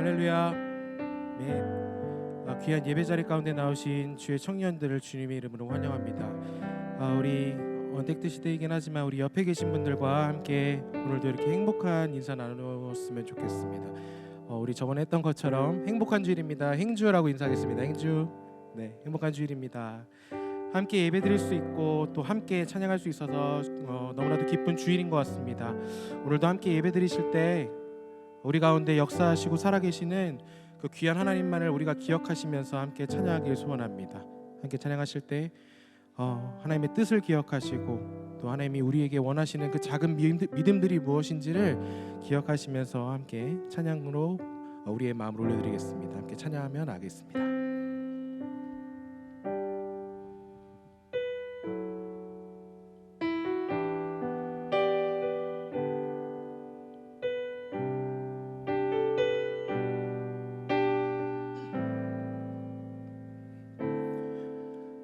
할렐루야. 아멘. 귀한 예배 자리 가운데 나오신 주의 청년들을 주님의 이름으로 환영합니다. 우리 언택트 시대이긴 하지만 우리 옆에 계신 분들과 함께 오늘도 이렇게 행복한 인사 나누었으면 좋겠습니다. 우리 저번에 했던 것처럼 행복한 주일입니다. 행주라고 인사하겠습니다. 행주. 네, 행복한 주일입니다. 함께 예배드릴 수 있고 또 함께 찬양할 수 있어서 너무나도 기쁜 주일인 것 같습니다. 오늘도 함께 예배드리실 때 우리 가운데 역사하시고 살아계시는 그 귀한 하나님만을 우리가 기억하시면서 함께 찬양하길 소원합니다. 함께 찬양하실 때 하나님의 뜻을 기억하시고 또 하나님이 우리에게 원하시는 그 작은 믿음들이 무엇인지를 기억하시면서 함께 찬양으로 우리의 마음을 올려드리겠습니다. 함께 찬양하며 나가겠습니다.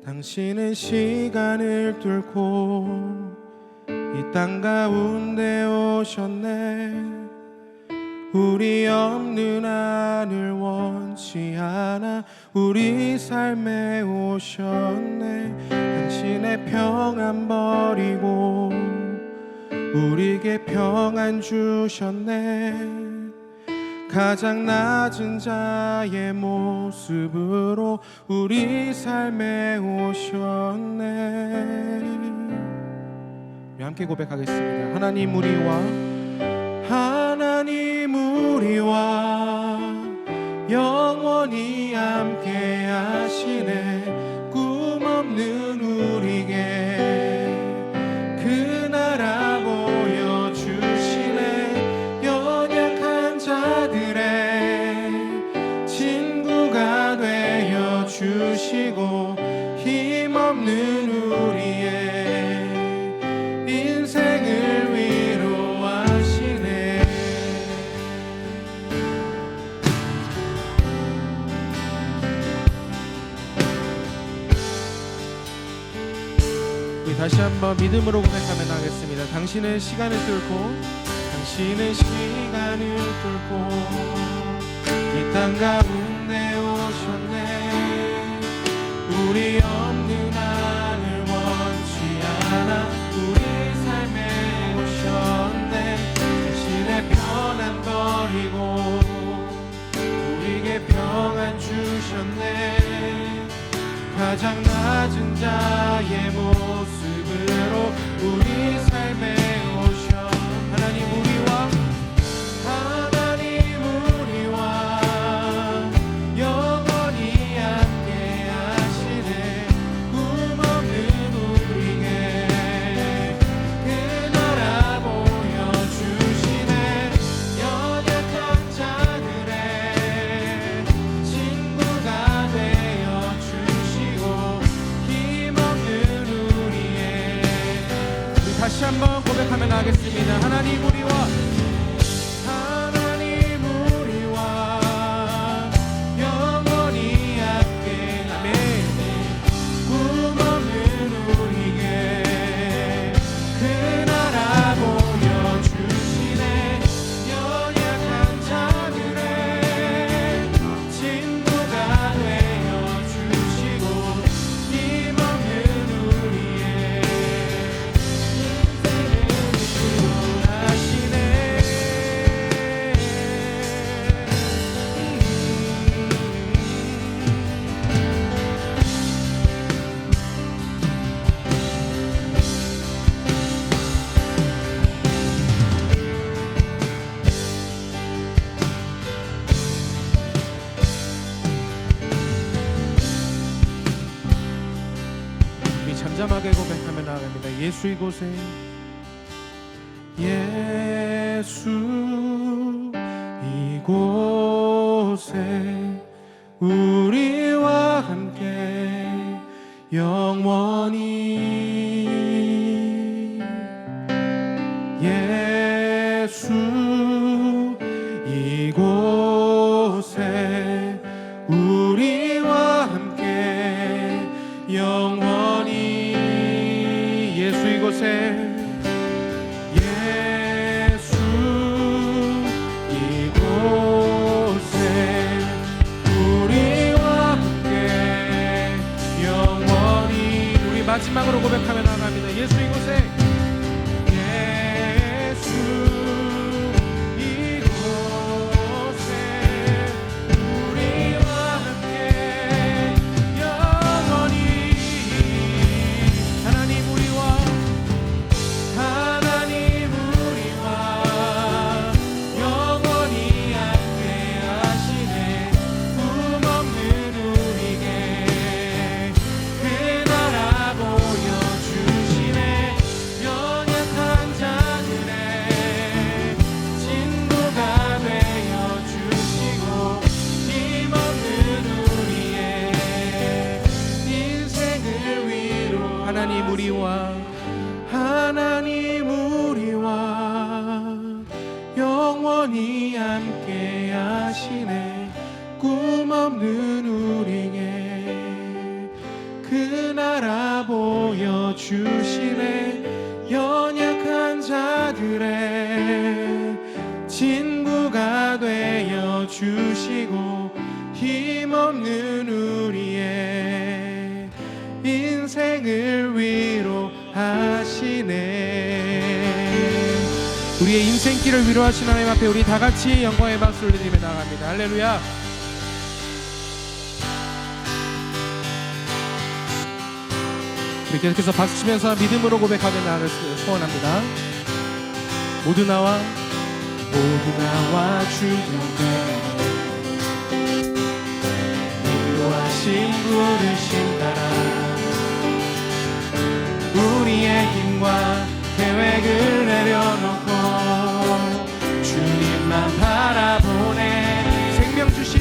당신은 시간을 뚫고 이 땅 가운데 오셨네. 우리 없는 하늘 원치 않아 우리 삶에 오셨네. 당신의 평안 버리고 우리에게 평안 주셨네. 가장 낮은 자의 모습으로 우리 삶에 오셨네. 우리 함께 고백하겠습니다. 하나님 우리와 영원히 함께 하시네. 꿈 없는 우리에게 그 나라 보여주시네. 연약한 자들의 친구가 되어 주시고 힘없는 우리의 인생을 위로하시네. 우리 다시 한번 믿음으로 고백하며 나가겠습니다. 당신은 시간을 뚫고 이 땅 가운데 오셨네. 우리 없는 하늘 원치 않아 우리 삶에 오셨네. 당신의 평안 버리고 우리에게 평안 주셨네. 가장 낮은 자의 모습으로 우리 삶에 오셔. 하나님 우리와 영원히 함께 하시네. 꿈 없는 우리에게 그 나라 보여주시네. 연약한 자들의 친구가 되어 주시고 힘없는 우리의. 우리 다시 한번 고백하며 나가겠습니다. 하나님 우리와 영원히 함께. 아멘. 꿈 없는 우리에게 그 나라 보여주시네. 연약한 자들의 친구가 되어 주시고 힘없는 우리의 인생을 위로하시네. 우리 잠잠하게 고백하며 나아갑니다. 예수 이곳에 우리와 함께 영원히. 예수 이곳에 우리와 함께 영원히. 예수 이곳에 예수 이곳에 신망으로 고백하며 나아갑니다. 예수 이곳에, 예수 이곳에 우리와 함께 영원히 하나님 우리와 영원히 함께 하시네. 꿈없는 우리에게 그 나라 보여주시네. 연약한 자들의 친구가 되어주시고 힘없는 우리의 인생을 위로 하나님 우리와 영원히 함께 하시네. 꿈없는 우리에게 그 나라 보여주시네. 연약한 자들의 친구가 되어주시고 힘없는 우리의 인생을 위로하시네. 우리의 인생길을 위로하신 하나님 앞에 우리 다같이 영광의 박수 올리며 나갑니다. 할렐루야. 우리 계속해서 박수치면서 믿음으로 고백하며 나아갈 소원합니다. 모두 나와 주 옆에 인도하신 부르심 따라 우리의 힘과 계획을 내려놓고 주님만 바라보네. 생명 주신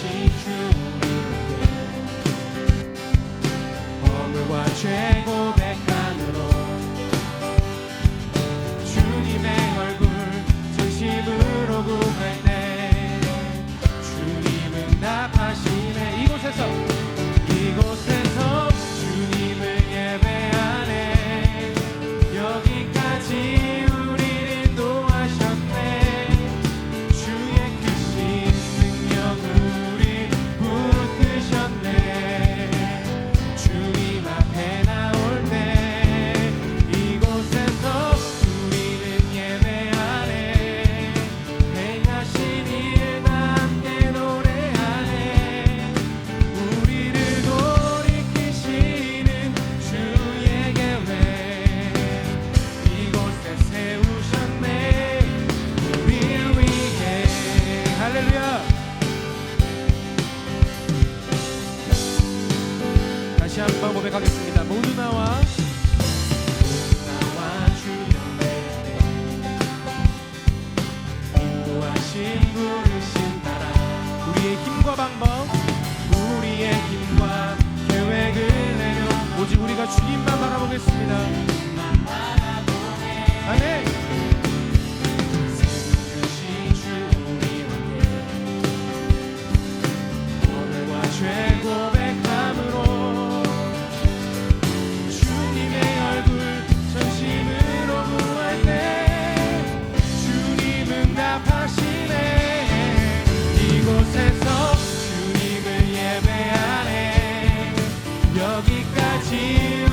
주님께 허물과 죄 고백함으로 주님의 얼굴 진심으로 구할 때 주님은 답하시네. 이곳에서 주님을 예배하네. 여기까지 우리를 인도하셨네. 주의 크신 능력 우리 붙드셨네. 주님 앞에 나올 때 이곳에서 우리는 예배하네. 행하신 일 함께 노래하네. 우리를 돌이키시는 주의 계획 이곳에 세우셨네. 우리를 위해. 할렐루야. 다시 한번 고백하겠습니다. 모두 나와 주 옆에 인도하신 부르심 따라 우리의 힘과 방법 우리의 힘과 계획을 내려 오직 우리가 주님만 바라보겠습니다. 아멘. 주신 주 우리와 오늘과 죄 고백함으로 주님의 얼굴 전심으로 구할 때 주님은 답하시네. 이곳에서 주님을 예배하네. 여기까지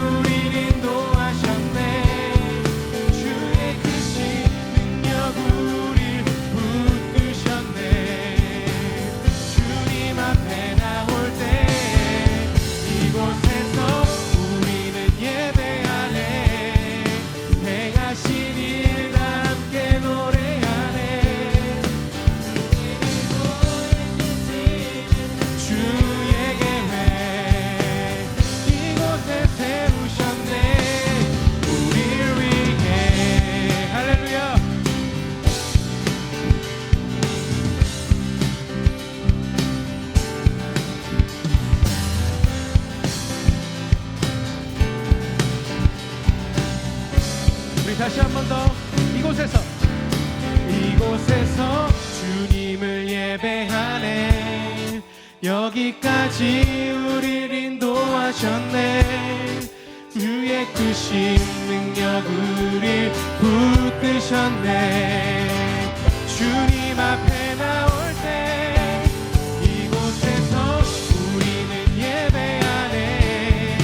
우리를 인도하셨네. 주의 크신 능력 우릴 붙드셨네. 주님 앞에 나올 때 이곳에서 우리는 예배하네. 행하신 일 함께 노래하네. 주의 계획 이곳에 세우셨네. 우리를 위해. 할렐루야. 우리 다시 한 번 더 이곳에서 주님을 예배하네. 여기까지 우리를 인도하셨네. 주의 크신 능력 우릴 붙드셨네. 주님 앞에 나올 때 이곳에서 우리는 예배하네.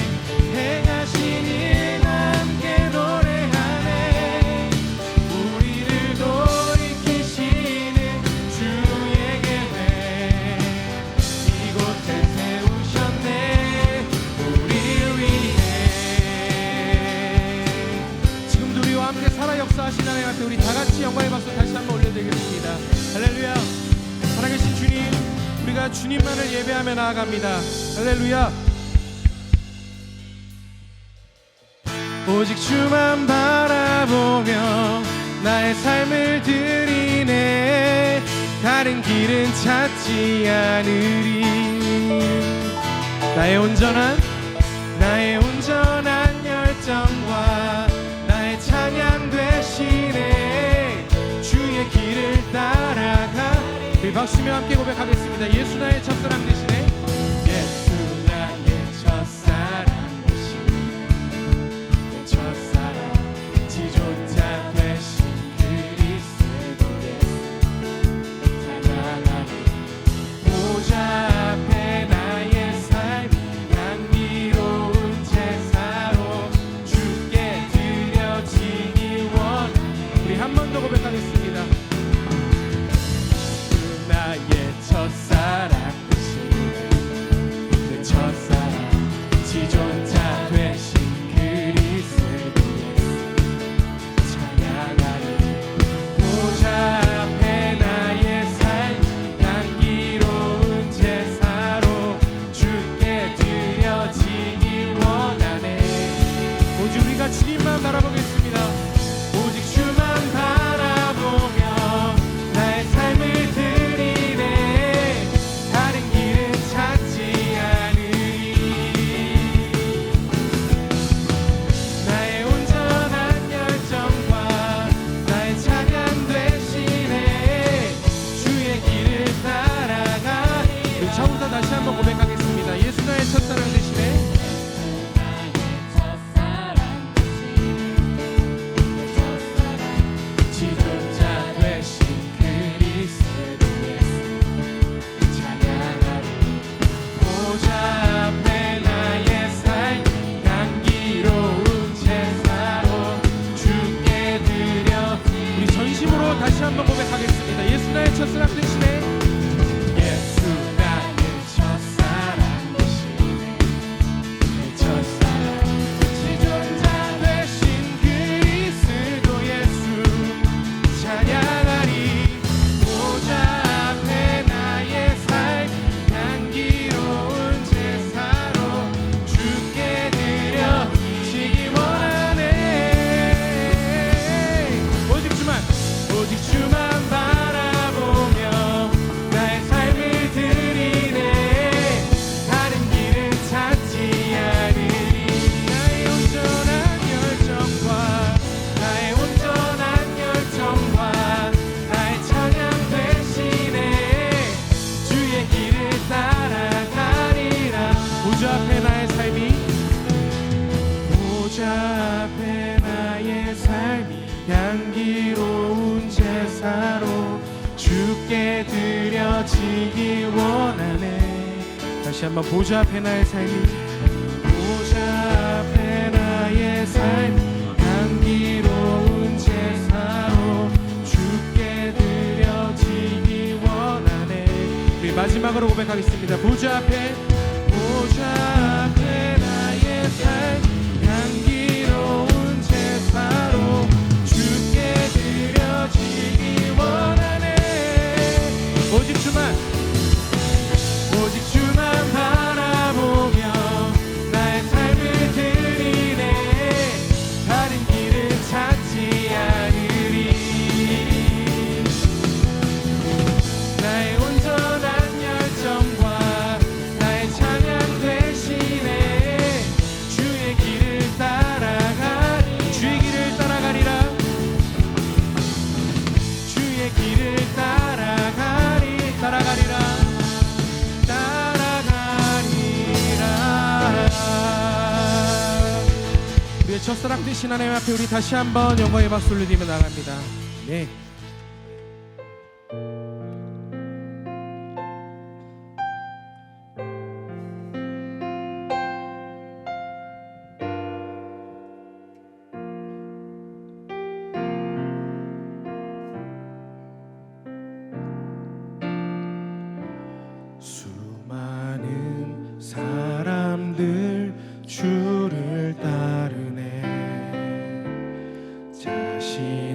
역사하신 하나님 앞에 우리 다 같이 영광의 박수 다시 한번 올려드리겠습니다. 할렐루야. 살아계신 주님, 우리가 주님만을 예배하며 나아갑니다. 할렐루야. 오직 주만 바라보며 나의 삶을 드리네. 다른 길은 찾지 않으리. 나의 온전한 열정과 나의 찬양 되시네. 주의 길을 따라가. 우리 박수며 함께 고백하겠습니다. 예수 나의 첫사랑 되시네. 예수 나의 첫사랑 되시네. 내 첫사랑 지존자 되신 그리스도 예수 찬양하리. 보좌 앞에 나의 삶이 향기로운 제사로 주께 드려지니 원. 우리 한 번 더 고백하겠습니다. 나의 첫사랑 되시네. 내 첫사랑 지존자 되신 그리스도 예수 찬양하리. 보좌 앞에 나의 삶 향기로운 제사로 주께 드려지기 원하네. 오직 우리가 주님만 바라보겠습니다. 오직 주만 바라보며 나의 삶을 드리네. 다른 길은 찾지 않으리. 나의 온전한 열정과 나의 찬양 되시네. 주의 길을 따라가. 우리 처음부터 다시 한번 고백하겠습니다. 예수 나의 첫사랑 되시네. 지존자 되신 그리스도 예수 찬양하리. 보좌 앞에 나의 삶 향기로운 제사로 주께 드려. 우리 전심으로 다시 한번 고백하겠습니다. 예수 나의 첫사랑 되시네. 예수 나의 첫사랑 되시네. 내 첫사랑 지존자 되신 그리스도 예수 찬양하리. 보좌 앞에 나의 삶 향기로운 제사로 주께 드려지기 원하네. 오직 주만 바라보며 나의 삶을 드리네. 다른 길은 찾지 않으리. 나의 온전한 열정과 나의 찬양 되시네. 주의 길을 따라가리라. 보좌 앞에 나의 삶이 향기로운 제사로 주께 드려지기 원하네. 다시 한번 보좌 앞에 나의 삶이 보좌 앞에 나의 삶 향기로운 제사로 주께 드려지기 원하네. 우리 마지막으로 고백하겠습니다. 보좌 앞에 나의 삶 향기로운 제사로 주께 드려지기 원하네. 오직 주만 바라보며 나의 삶을 드리네. 다른 길은 찾지 않으리. 나의 온전한 열정과 나의 찬양 되시네. 주의 길을 따라가리라. 주의 길을 따라가리라. 우리의 첫사랑 되신 하나님 앞에 우리 다시 한번 영광의 박수 올리며 나갑니다. 네. 수많은 사람들 주를 따르네. 자신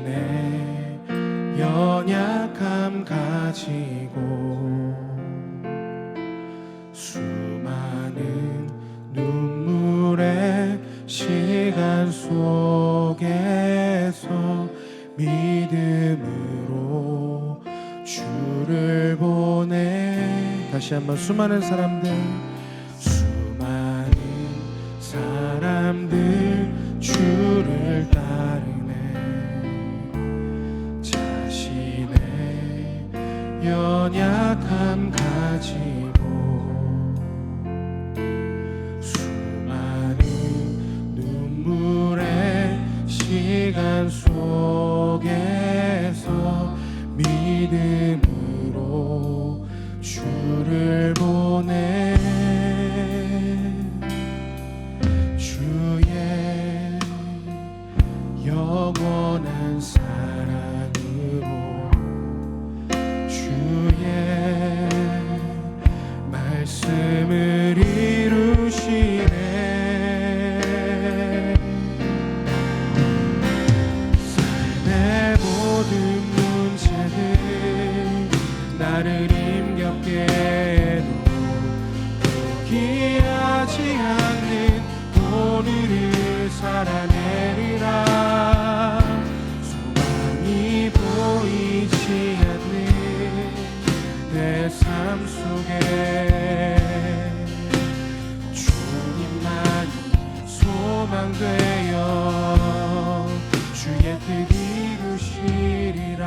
시간 속에서 믿음으로 주를 보내. 다시 한번 수많은 사람들 주를 따르네. 자신의 연약함 가지고 수많은 눈물의 시간 속에서 믿음으로 주를 보내. 주의 영원한 사랑으로 주의 말씀을 이루시네. 삶의 모든 문제들 나를 힘겹게 해도 포기하지 않는 오늘을 살아내리라. 소망이 보이지 않는 내 삶 속에 주님만이 소망되어 주의 뜻 이루시리라.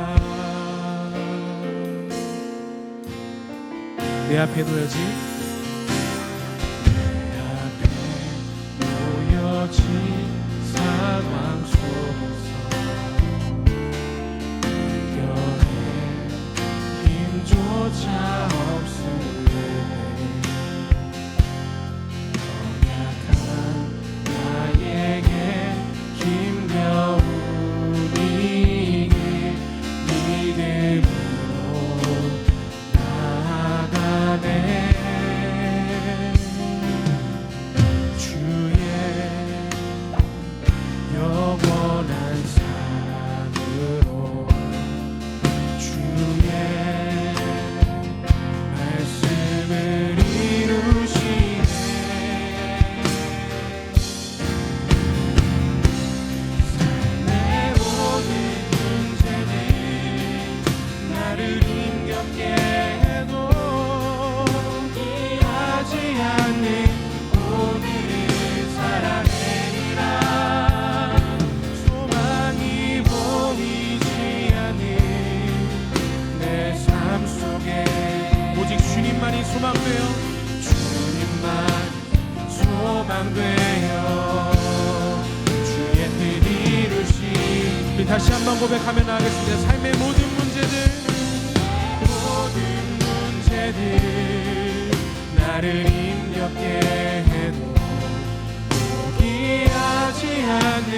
내 앞에 놓여진 상황 속에서 이겨낼 힘조차 없을 때 연약한 나에게 힘겨운 이 길 믿음으로 나아가네. 영원한 사랑으로 주의 말씀을 이루시네. 삶의 모든 문제는 나를 힘겹게 해도 포기하지 않는 오늘을 살아내리라. 오직 주님만이 소망되어 주님만이 소망되어 주의 뜻 이루시. 우리 다시 한번 고백하며 나가겠습니다. 삶의 모든 문제들 나를 힘겹게 해도 포기하지 않는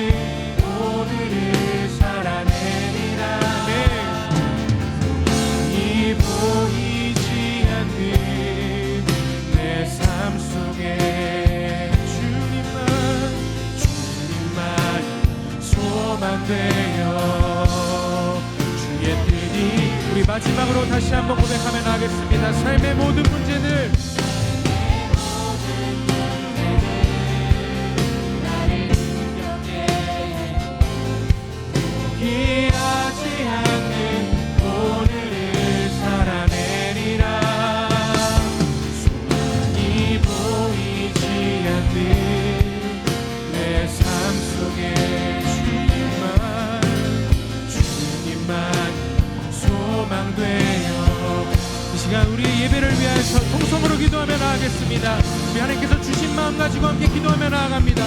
오늘을 살아내리라. 보이지 않는 내 삶 속에 주님만이 소망되어 주의 뜻이. 우리 마지막으로 다시 한번 고백하며 나가겠습니다. 삶의 모든 문제들 나를 힘겹게 포기하지 않는 오늘을 살아내리라. 소망이 보이지 않는 내 삶 속에 주님만 소망되어. 이 시간 우리의 예배를 위하여서 통성으로 기도하며 나아가겠습니다. 우리 하나님께서 주신 마음 가지고 함께 기도하며 나아갑니다.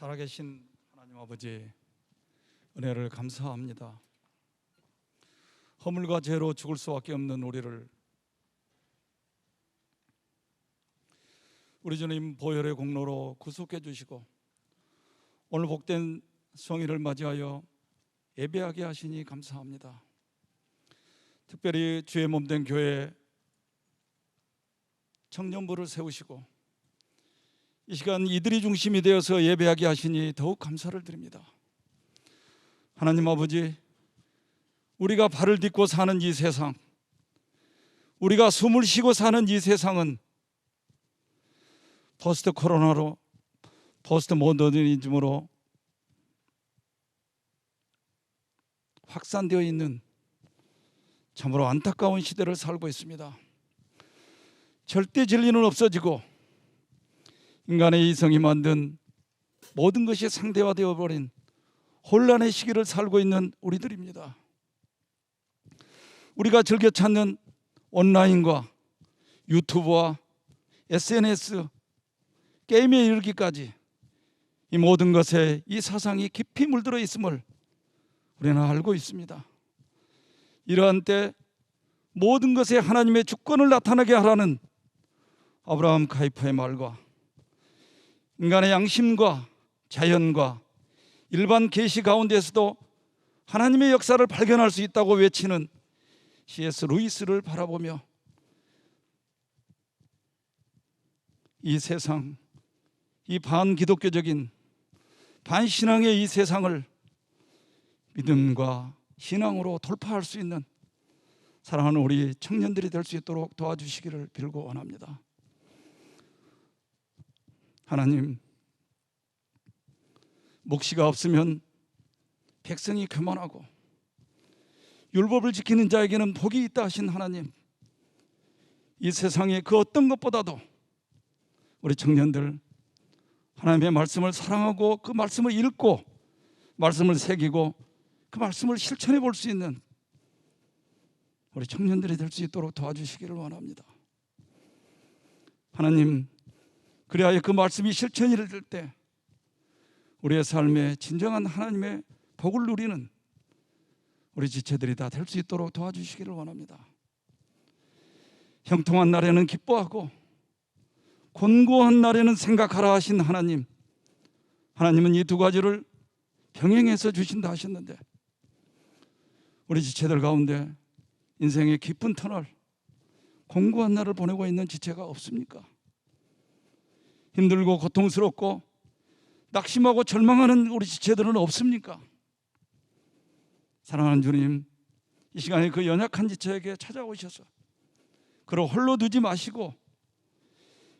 살아계신 하나님 아버지, 은혜를 감사합니다. 허물과 죄로 죽을 수밖에 없는 우리 주님 보혈의 공로로 구속해 주시고 오늘 복된 성일을 맞이하여 예배하게 하시니 감사합니다. 특별히 주의 몸된 교회 청년부를 세우시고 이 시간 이들이 중심이 되어서 예배하게 하시니 더욱 감사를 드립니다. 하나님 아버지, 우리가 발을 딛고 사는 이 세상, 우리가 숨을 쉬고 사는 이 세상은 포스트 코로나로, 포스트 모더니즘으로 확산되어 있는 참으로 안타까운 시대를 살고 있습니다. 절대 진리는 없어지고 인간의 이성이 만든 모든 것이 상대화되어 버린 혼란의 시기를 살고 있는 우리들입니다. 우리가 즐겨 찾는 온라인과 유튜브와 SNS, 게임에 이르기까지 이 모든 것에 이 사상이 깊이 물들어 있음을 우리는 알고 있습니다. 이러한 때 모든 것에 하나님의 주권을 나타나게 하라는 아브라함 카이퍼의 말과 인간의 양심과 자연과 일반 계시 가운데서도 하나님의 역사를 발견할 수 있다고 외치는 C.S. 루이스를 바라보며 이 세상, 이 반기독교적인 반신앙의 이 세상을 믿음과 신앙으로 돌파할 수 있는 사랑하는 우리 청년들이 될 수 있도록 도와주시기를 빌고 원합니다. 하나님, 묵시가 없으면 백성이 교만하고 율법을 지키는 자에게는 복이 있다 하신 하나님, 이 세상의 그 어떤 것보다도 우리 청년들 하나님의 말씀을 사랑하고 그 말씀을 읽고 말씀을 새기고 그 말씀을 실천해 볼 수 있는 우리 청년들이 될 수 있도록 도와주시기를 원합니다. 하나님, 그리하여 그 말씀이 실천이 될 때 우리의 삶에 진정한 하나님의 복을 누리는 우리 지체들이 다 될 수 있도록 도와주시기를 원합니다. 형통한 날에는 기뻐하고 곤고한 날에는 생각하라 하신 하나님, 하나님은 이 두 가지를 병행해서 주신다 하셨는데 우리 지체들 가운데 인생의 깊은 터널, 공고한 날을 보내고 있는 지체가 없습니까? 힘들고 고통스럽고 낙심하고 절망하는 우리 지체들은 없습니까? 사랑하는 주님, 이 시간에 그 연약한 지체에게 찾아오셔서 그를 홀로 두지 마시고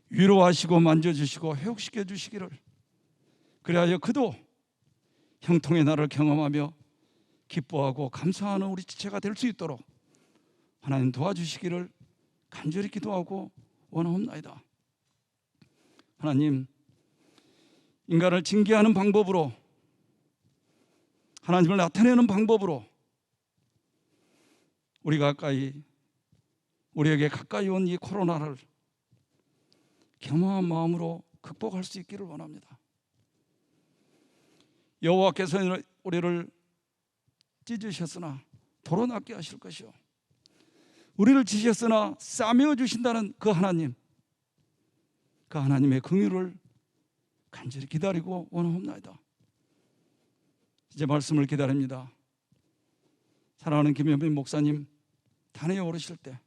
위로하시고 만져주시고 회복시켜 주시기를, 그리하여 그도 형통의 날을 경험하며 기뻐하고 감사하는 우리 지체가 될 수 있도록 하나님 도와주시기를 간절히 기도하고 원하옵나이다. 하나님, 인간을 징계하는 방법으로, 하나님을 나타내는 방법으로 우리에게 가까이 온 이 코로나를 겸허한 마음으로 극복할 수 있기를 원합니다. 여호와께서 우리를 찢으셨으나 도로 낫게 하실 것이요, 우리를 지셨으나 싸매어 주신다는 그 하나님, 그 하나님의 긍휼을 간절히 기다리고 원하옵나이다. 이제 말씀을 기다립니다. 사랑하는 김현빈 목사님 단에 오르실 때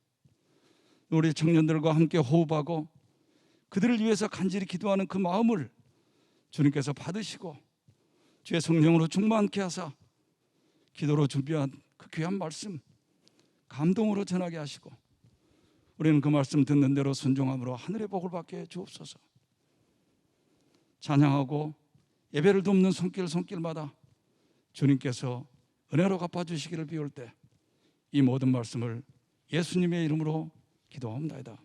우리 청년들과 함께 호흡하고 그들을 위해서 간절히 기도하는 그 마음을 주님께서 받으시고 주의 성령으로 충만케 하사 기도로 준비한 그 귀한 말씀 감동으로 전하게 하시고 우리는 그 말씀 듣는 대로 순종함으로 하늘의 복을 받게 주옵소서. 찬양하고 예배를 돕는 손길마다 주님께서 은혜로 갚아주시기를 비올 때 이 모든 말씀을 예수님의 이름으로 기도합니다.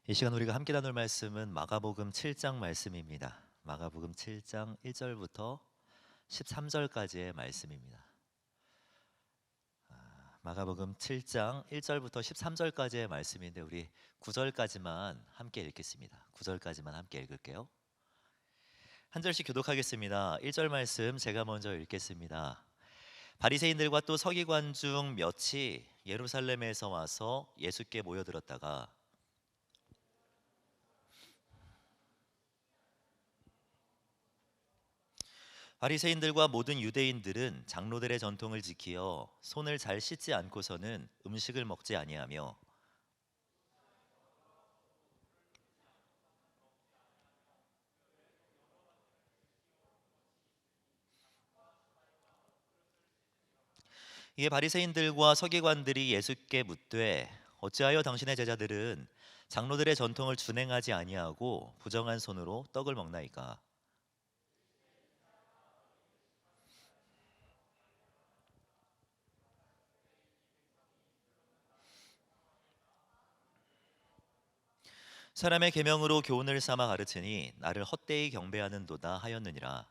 이 시간 우리가 함께 나눌 말씀은 마가복음 7장 말씀입니다. 마가복음 7장 1절부터 13절까지의 말씀입니다. 마가복음 7장 1절부터 13절까지의 말씀인데 우리 9절까지만 함께 읽겠습니다. 9절까지만 함께 읽을게요. 한 절씩 교독하겠습니다. 1절 말씀 제가 먼저 읽겠습니다. 바리새인들과 또 서기관 중 몇이 예루살렘에서 와서 예수께 모여들었다가 바리새인들과 모든 유대인들은 장로들의 전통을 지키어 손을 잘 씻지 않고서는 음식을 먹지 아니하며 이에 바리새인들과 서기관들이 예수께 묻되 어찌하여 당신의 제자들은 장로들의 전통을 준행하지 아니하고 부정한 손으로 떡을 먹나이까? 사람의 계명으로 교훈을 삼아 가르치니 나를 헛되이 경배하는도다 하였느니라.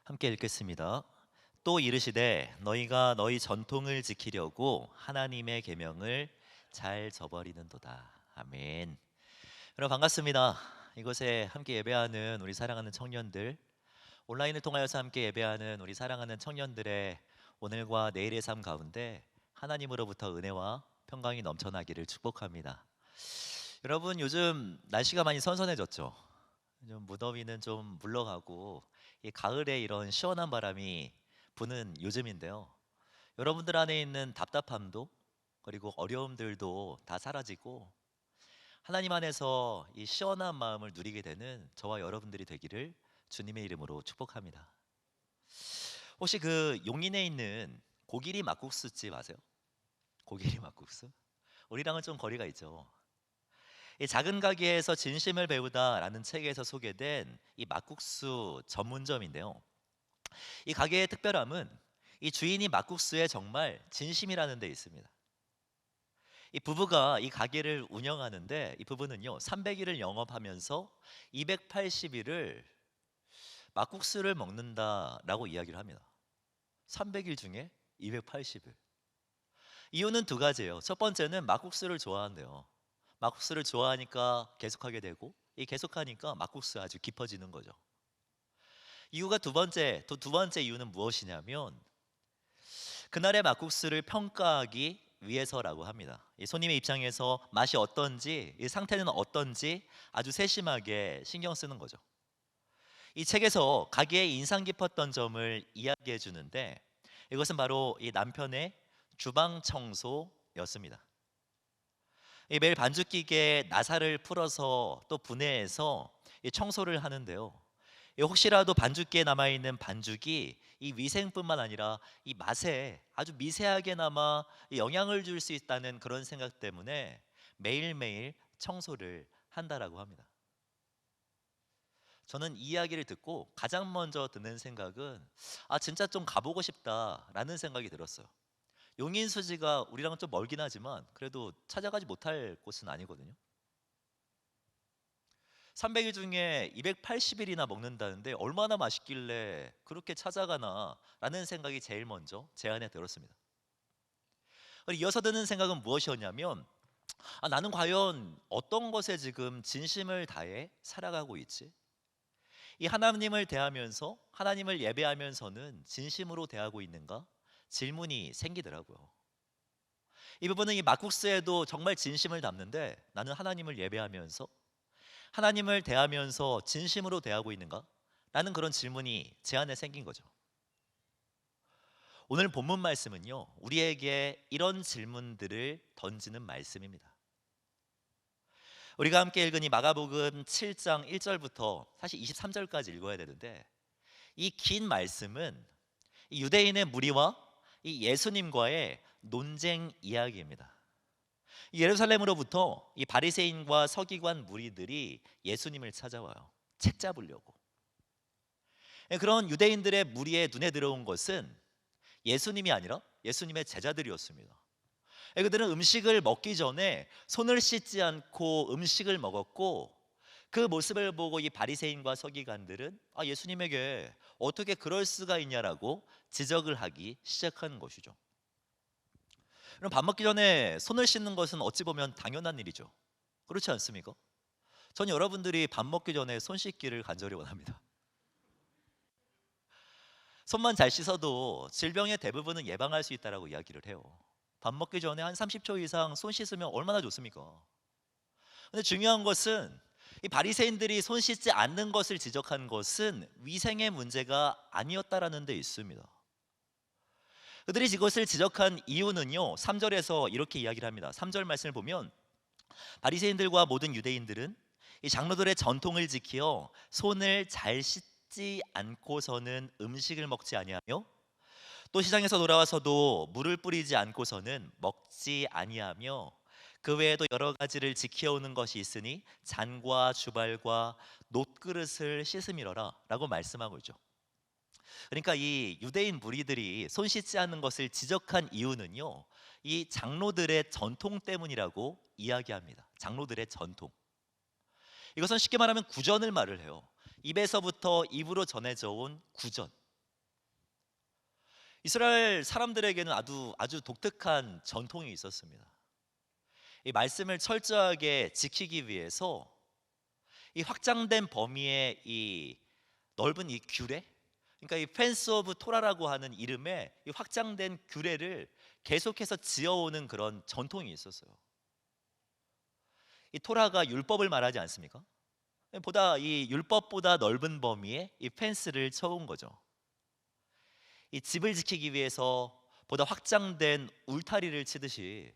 함께 읽겠습니다. 또 이르시되 너희가 너희 전통을 지키려고 하나님의 계명을 잘 저버리는도다. 아멘. 여러분 반갑습니다. 이곳에 함께 예배하는 우리 사랑하는 청년들, 온라인을 통하여서 함께 예배하는 우리 사랑하는 청년들의 오늘과 내일의 삶 가운데 하나님으로부터 은혜와 평강이 넘쳐나기를 축복합니다. 여러분 요즘 날씨가 많이 선선해졌죠. 좀 무더위는 좀 물러가고 이 가을에 이런 시원한 바람이 부는 요즘인데요. 여러분들 안에 있는 답답함도 그리고 어려움들도 다 사라지고 하나님 안에서 이 시원한 마음을 누리게 되는 저와 여러분들이 되기를 주님의 이름으로 축복합니다. 혹시 그 용인에 있는 고기리 막국수집 아세요? 고기리 막국수? 우리랑은 좀 거리가 있죠. 이 작은 가게에서 진심을 배우다라는 책에서 소개된 이 막국수 전문점인데요. 이 가게의 특별함은 이 주인이 막국수에 정말 진심이라는 데 있습니다. 이 부부가 이 가게를 운영하는데 이 부부는요 300일을 영업하면서 280일을 막국수를 먹는다라고 이야기를 합니다. 300일 중에 280일. 이유는 두 가지예요. 첫 번째는 막국수를 좋아한대요. 막국수를 좋아하니까 계속하게 되고 이 계속하니까 막국수 아주 깊어지는 거죠. 이유가 두 번째 이유는 무엇이냐면 그날의 막국수를 평가하기 위해서라고 합니다. 이 손님의 입장에서 맛이 어떤지, 이 상태는 어떤지 아주 세심하게 신경 쓰는 거죠. 이 책에서 가게의 인상 깊었던 점을 이야기해 주는데 이것은 바로 이 남편의 주방 청소였습니다. 이 매일 반죽기계에 나사를 풀어서 또 분해해서 이 청소를 하는데요. 혹시라도 반죽기에 남아있는 반죽이 이 위생뿐만 아니라 이 맛에 아주 미세하게나마 영향을 줄 수 있다는 그런 생각 때문에 매일매일 청소를 한다라고 합니다. 저는 이 이야기를 듣고 가장 먼저 드는 생각은 진짜 좀 가보고 싶다라는 생각이 들었어요. 용인 수지가 우리랑 좀 멀긴 하지만 그래도 찾아가지 못할 곳은 아니거든요. 300일 중에 280일이나 먹는다는데 얼마나 맛있길래 그렇게 찾아가나 라는 생각이 제일 먼저 제 안에 들었습니다. 이어서 드는 생각은 무엇이었냐면 나는 과연 어떤 것에 지금 진심을 다해 살아가고 있지? 이 하나님을 대하면서 하나님을 예배하면서는 진심으로 대하고 있는가? 질문이 생기더라고요. 이 부분은 이 막국수에도 정말 진심을 담는데 나는 하나님을 예배하면서 하나님을 대하면서 진심으로 대하고 있는가? 라는 그런 질문이 제 안에 생긴 거죠. 오늘 본문 말씀은요 우리에게 이런 질문들을 던지는 말씀입니다. 우리가 함께 읽은 이 마가복음 7장 1절부터 사실 23절까지 읽어야 되는데 이 긴 말씀은 이 유대인의 무리와 이 예수님과의 논쟁 이야기입니다. 예루살렘으로부터 이 바리새인과 서기관 무리들이 예수님을 찾아와요. 책 잡으려고. 그런 유대인들의 무리의 눈에 들어온 것은 예수님이 아니라 예수님의 제자들이었습니다. 그들은 음식을 먹기 전에 손을 씻지 않고 음식을 먹었고, 그 모습을 보고 이 바리새인과 서기관들은 예수님에게 어떻게 그럴 수가 있냐라고 지적을 하기 시작한 것이죠. 그럼 밥 먹기 전에 손을 씻는 것은 어찌 보면 당연한 일이죠. 그렇지 않습니까? 전 여러분들이 밥 먹기 전에 손 씻기를 간절히 원합니다. 손만 잘 씻어도 질병의 대부분은 예방할 수 있다라고 이야기를 해요. 밥 먹기 전에 한 30초 이상 손 씻으면 얼마나 좋습니까? 근데 중요한 것은 이 바리새인들이 손 씻지 않는 것을 지적한 것은 위생의 문제가 아니었다라는 데 있습니다. 그들이 이것을 지적한 이유는요, 3절에서 이렇게 이야기를 합니다. 3절 말씀을 보면 바리새인들과 모든 유대인들은 이 장로들의 전통을 지켜 손을 잘 씻지 않고서는 음식을 먹지 아니하며, 또 시장에서 돌아와서도 물을 뿌리지 않고서는 먹지 아니하며, 그 외에도 여러 가지를 지켜오는 것이 있으니 잔과 주발과 놋그릇을 씻음이러라 라고 말씀하고 있죠. 그러니까 이 유대인 무리들이 손 씻지 않는 것을 지적한 이유는요, 이 장로들의 전통 때문이라고 이야기합니다. 장로들의 전통. 이것은 쉽게 말하면 구전을 말을 해요. 입에서부터 입으로 전해져 온 구전. 이스라엘 사람들에게는 아주 독특한 전통이 있었습니다. 이 말씀을 철저하게 지키기 위해서 이 확장된 범위의 이 넓은 이 규례, 그러니까 이 펜스 오브 토라라고 하는 이름의 이 확장된 규례를 계속해서 지어오는 그런 전통이 있었어요. 이 토라가 율법을 말하지 않습니까? 보다 이 율법보다 넓은 범위의 이 펜스를 쳐온 거죠. 이 집을 지키기 위해서 보다 확장된 울타리를 치듯이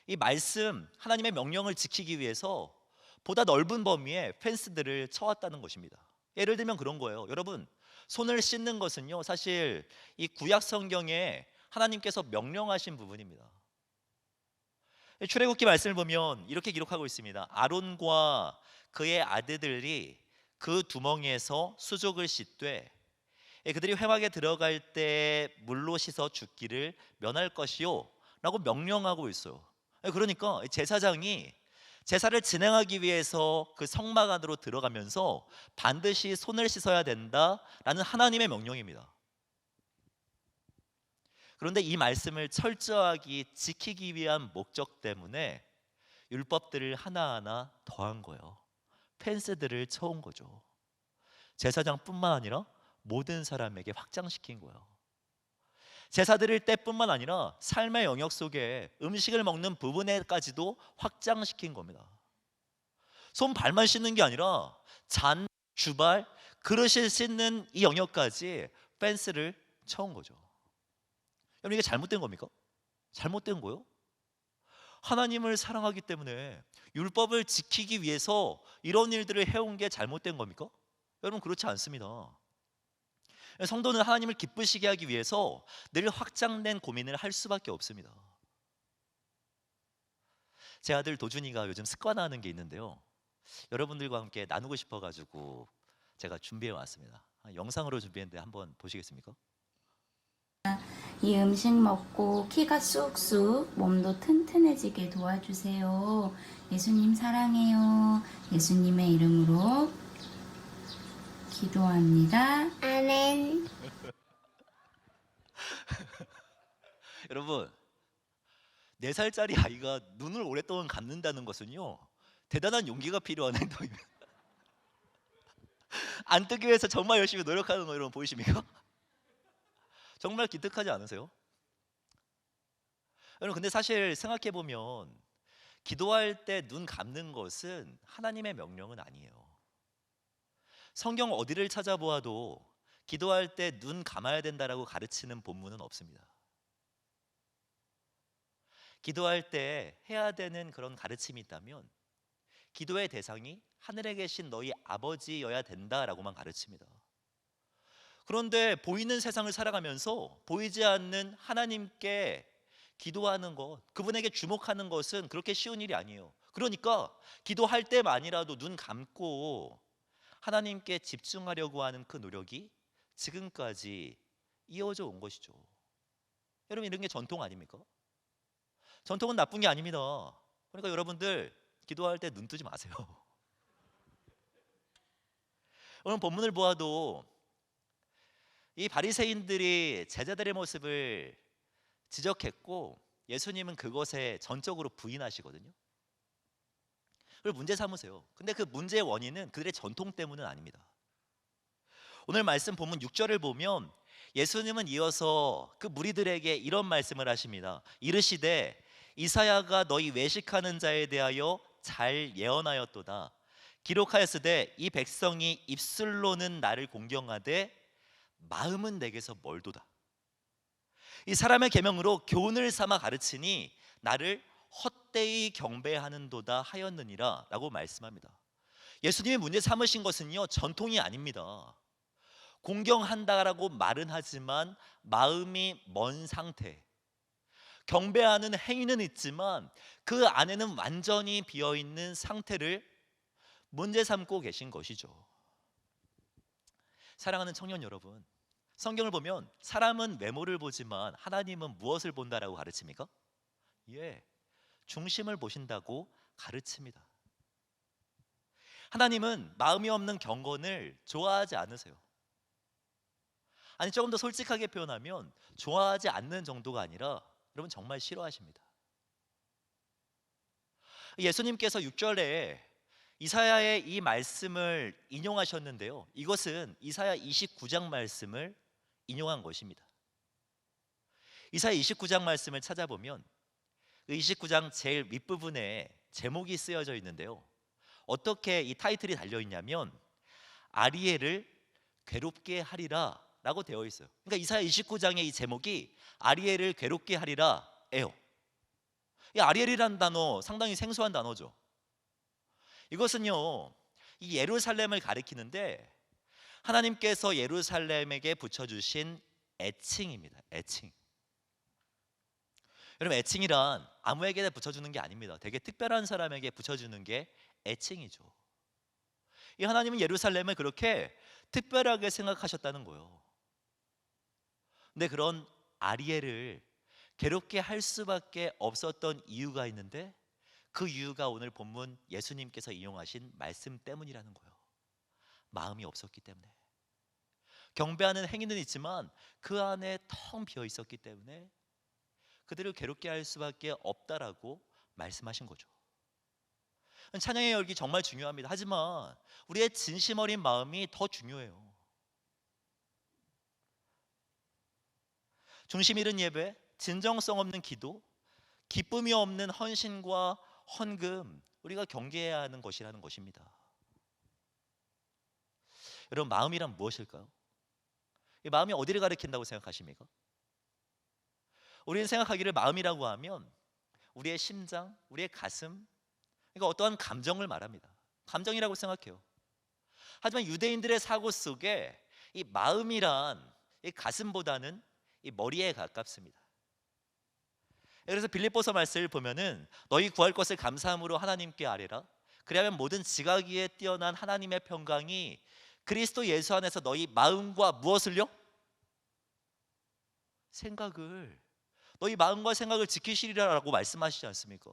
이 말씀, 하나님의 명령을 지키기 위해서 보다 넓은 범위의 펜스들을 쳐왔다는 것입니다. 예를 들면 그런 거예요. 여러분, 손을 씻는 것은요, 사실 이 구약 성경에 하나님께서 명령하신 부분입니다. 출애굽기 말씀을 보면 이렇게 기록하고 있습니다. 아론과 그의 아들들이 그 두멍에서 수족을 씻되 그들이 회막에 들어갈 때 물로 씻어 죽기를 면할 것이요 라고 명령하고 있어요. 그러니까 제사장이 제사를 진행하기 위해서 그 성막 안으로 들어가면서 반드시 손을 씻어야 된다라는 하나님의 명령입니다. 그런데 이 말씀을 철저하게 지키기 위한 목적 때문에 율법들을 하나하나 더한 거예요. 펜스들을 쳐온 거죠. 제사장뿐만 아니라 모든 사람에게 확장시킨 거예요. 제사 드릴 때뿐만 아니라 삶의 영역 속에 음식을 먹는 부분에까지도 확장시킨 겁니다. 손 발만 씻는 게 아니라 잔, 주발, 그릇을 씻는 이 영역까지 펜스를 쳐온 거죠. 여러분, 이게 잘못된 겁니까? 잘못된 거요? 하나님을 사랑하기 때문에 율법을 지키기 위해서 이런 일들을 해온 게 잘못된 겁니까? 여러분, 그렇지 않습니다. 성도는 하나님을 기쁘시게 하기 위해서 늘 확장된 고민을 할 수밖에 없습니다. 제 아들 도준이가 요즘 습관화하는 게 있는데요, 여러분들과 함께 나누고 싶어가지고 제가 준비해 왔습니다. 영상으로 준비했는데 한번 보시겠습니까? 이 음식 먹고 키가 쑥쑥 몸도 튼튼해지게 도와주세요. 예수님 사랑해요. 예수님의 이름으로 기도합니다. 아멘. 여러분, 4살짜리 아이가 눈을 오랫동안 감는다는 것은요, 대단한 용기가 필요한 행동입니다. 안 뜨기 위해서 정말 열심히 노력하는 거 여러분 보이십니까? 정말 기특하지 않으세요? 여러분, 근데 사실 생각해 보면 기도할 때 눈 감는 것은 하나님의 명령은 아니에요. 성경 어디를 찾아보아도 기도할 때 눈 감아야 된다라고 가르치는 본문은 없습니다. 기도할 때 해야 되는 그런 가르침이 있다면 기도의 대상이 하늘에 계신 너희 아버지여야 된다라고만 가르칩니다. 그런데 보이는 세상을 살아가면서 보이지 않는 하나님께 기도하는 것, 그분에게 주목하는 것은 그렇게 쉬운 일이 아니에요. 그러니까 기도할 때만이라도 눈 감고 하나님께 집중하려고 하는 그 노력이 지금까지 이어져 온 것이죠. 여러분, 이런 게 전통 아닙니까? 전통은 나쁜 게 아닙니다. 그러니까 여러분들 기도할 때 눈 뜨지 마세요. 오늘 본문을 보아도 이 바리새인들이 제자들의 모습을 지적했고 예수님은 그것에 전적으로 부인하시거든요. 그걸 문제 삼으세요. 근데 그 문제의 원인은 그들의 전통 때문은 아닙니다. 오늘 말씀 본문 6절을 보면 예수님은 이어서 그 무리들에게 이런 말씀을 하십니다. 이르시되 이사야가 너희 외식하는 자에 대하여 잘 예언하였도다. 기록하였으되 이 백성이 입술로는 나를 공경하되 마음은 내게서 멀도다. 이 사람의 계명으로 교훈을 삼아 가르치니 나를 헛되이 경배하는도다 하였느니라 라고 말씀합니다. 예수님이 문제 삼으신 것은요, 전통이 아닙니다. 공경한다라고 말은 하지만 마음이 먼 상태, 경배하는 행위는 있지만 그 안에는 완전히 비어있는 상태를 문제 삼고 계신 것이죠. 사랑하는 청년 여러분, 성경을 보면 사람은 외모를 보지만 하나님은 무엇을 본다라고 가르칩니까? 예, 중심을 보신다고 가르칩니다. 하나님은 마음이 없는 경건을 좋아하지 않으세요. 아니, 조금 더 솔직하게 표현하면 좋아하지 않는 정도가 아니라 여러분 정말 싫어하십니다. 예수님께서 6절에 이사야의 이 말씀을 인용하셨는데요, 이것은 이사야 29장 말씀을 인용한 것입니다. 이사야 29장 말씀을 찾아보면 그 29장 제일 윗부분에 제목이 쓰여져 있는데요, 어떻게 이 타이틀이 달려있냐면 아리엘을 괴롭게 하리라 라고 되어 있어요. 그러니까 이사야 29장의 이 제목이 아리엘을 괴롭게 하리라 예요. 이 아리엘이라는 단어 상당히 생소한 단어죠. 이것은요, 이 예루살렘을 가리키는데 하나님께서 예루살렘에게 붙여주신 애칭입니다. 애칭. 여러분, 애칭이란 아무에게나 붙여주는 게 아닙니다. 되게 특별한 사람에게 붙여주는 게 애칭이죠. 이 하나님은 예루살렘을 그렇게 특별하게 생각하셨다는 거예요. 근데 그런 아리엘을 괴롭게 할 수밖에 없었던 이유가 있는데 그 이유가 오늘 본문 예수님께서 이용하신 말씀 때문이라는 거예요. 마음이 없었기 때문에. 경배하는 행위는 있지만 그 안에 텅 비어 있었기 때문에 그들을 괴롭게 할 수밖에 없다라고 말씀하신 거죠. 찬양의 열기 정말 중요합니다. 하지만 우리의 진심 어린 마음이 더 중요해요. 중심 잃은 예배, 진정성 없는 기도, 기쁨이 없는 헌신과 헌금, 우리가 경계해야 하는 것이라는 것입니다. 여러분, 마음이란 무엇일까요? 이 마음이 어디를 가리킨다고 생각하십니까? 우리는 생각하기를 마음이라고 하면 우리의 심장, 우리의 가슴, 그러니까 어떠한 감정을 말합니다. 감정이라고 생각해요. 하지만 유대인들의 사고 속에 이 마음이란 이 가슴보다는 이 머리에 가깝습니다. 그래서 빌립보서 말씀을 보면은 너희 구할 것을 감사함으로 하나님께 아뢰라. 그리하면 모든 지각위에 뛰어난 하나님의 평강이 그리스도 예수 안에서 너희 마음과 무엇을요? 생각을, 너희 마음과 생각을 지키시리라라고 말씀하시지 않습니까?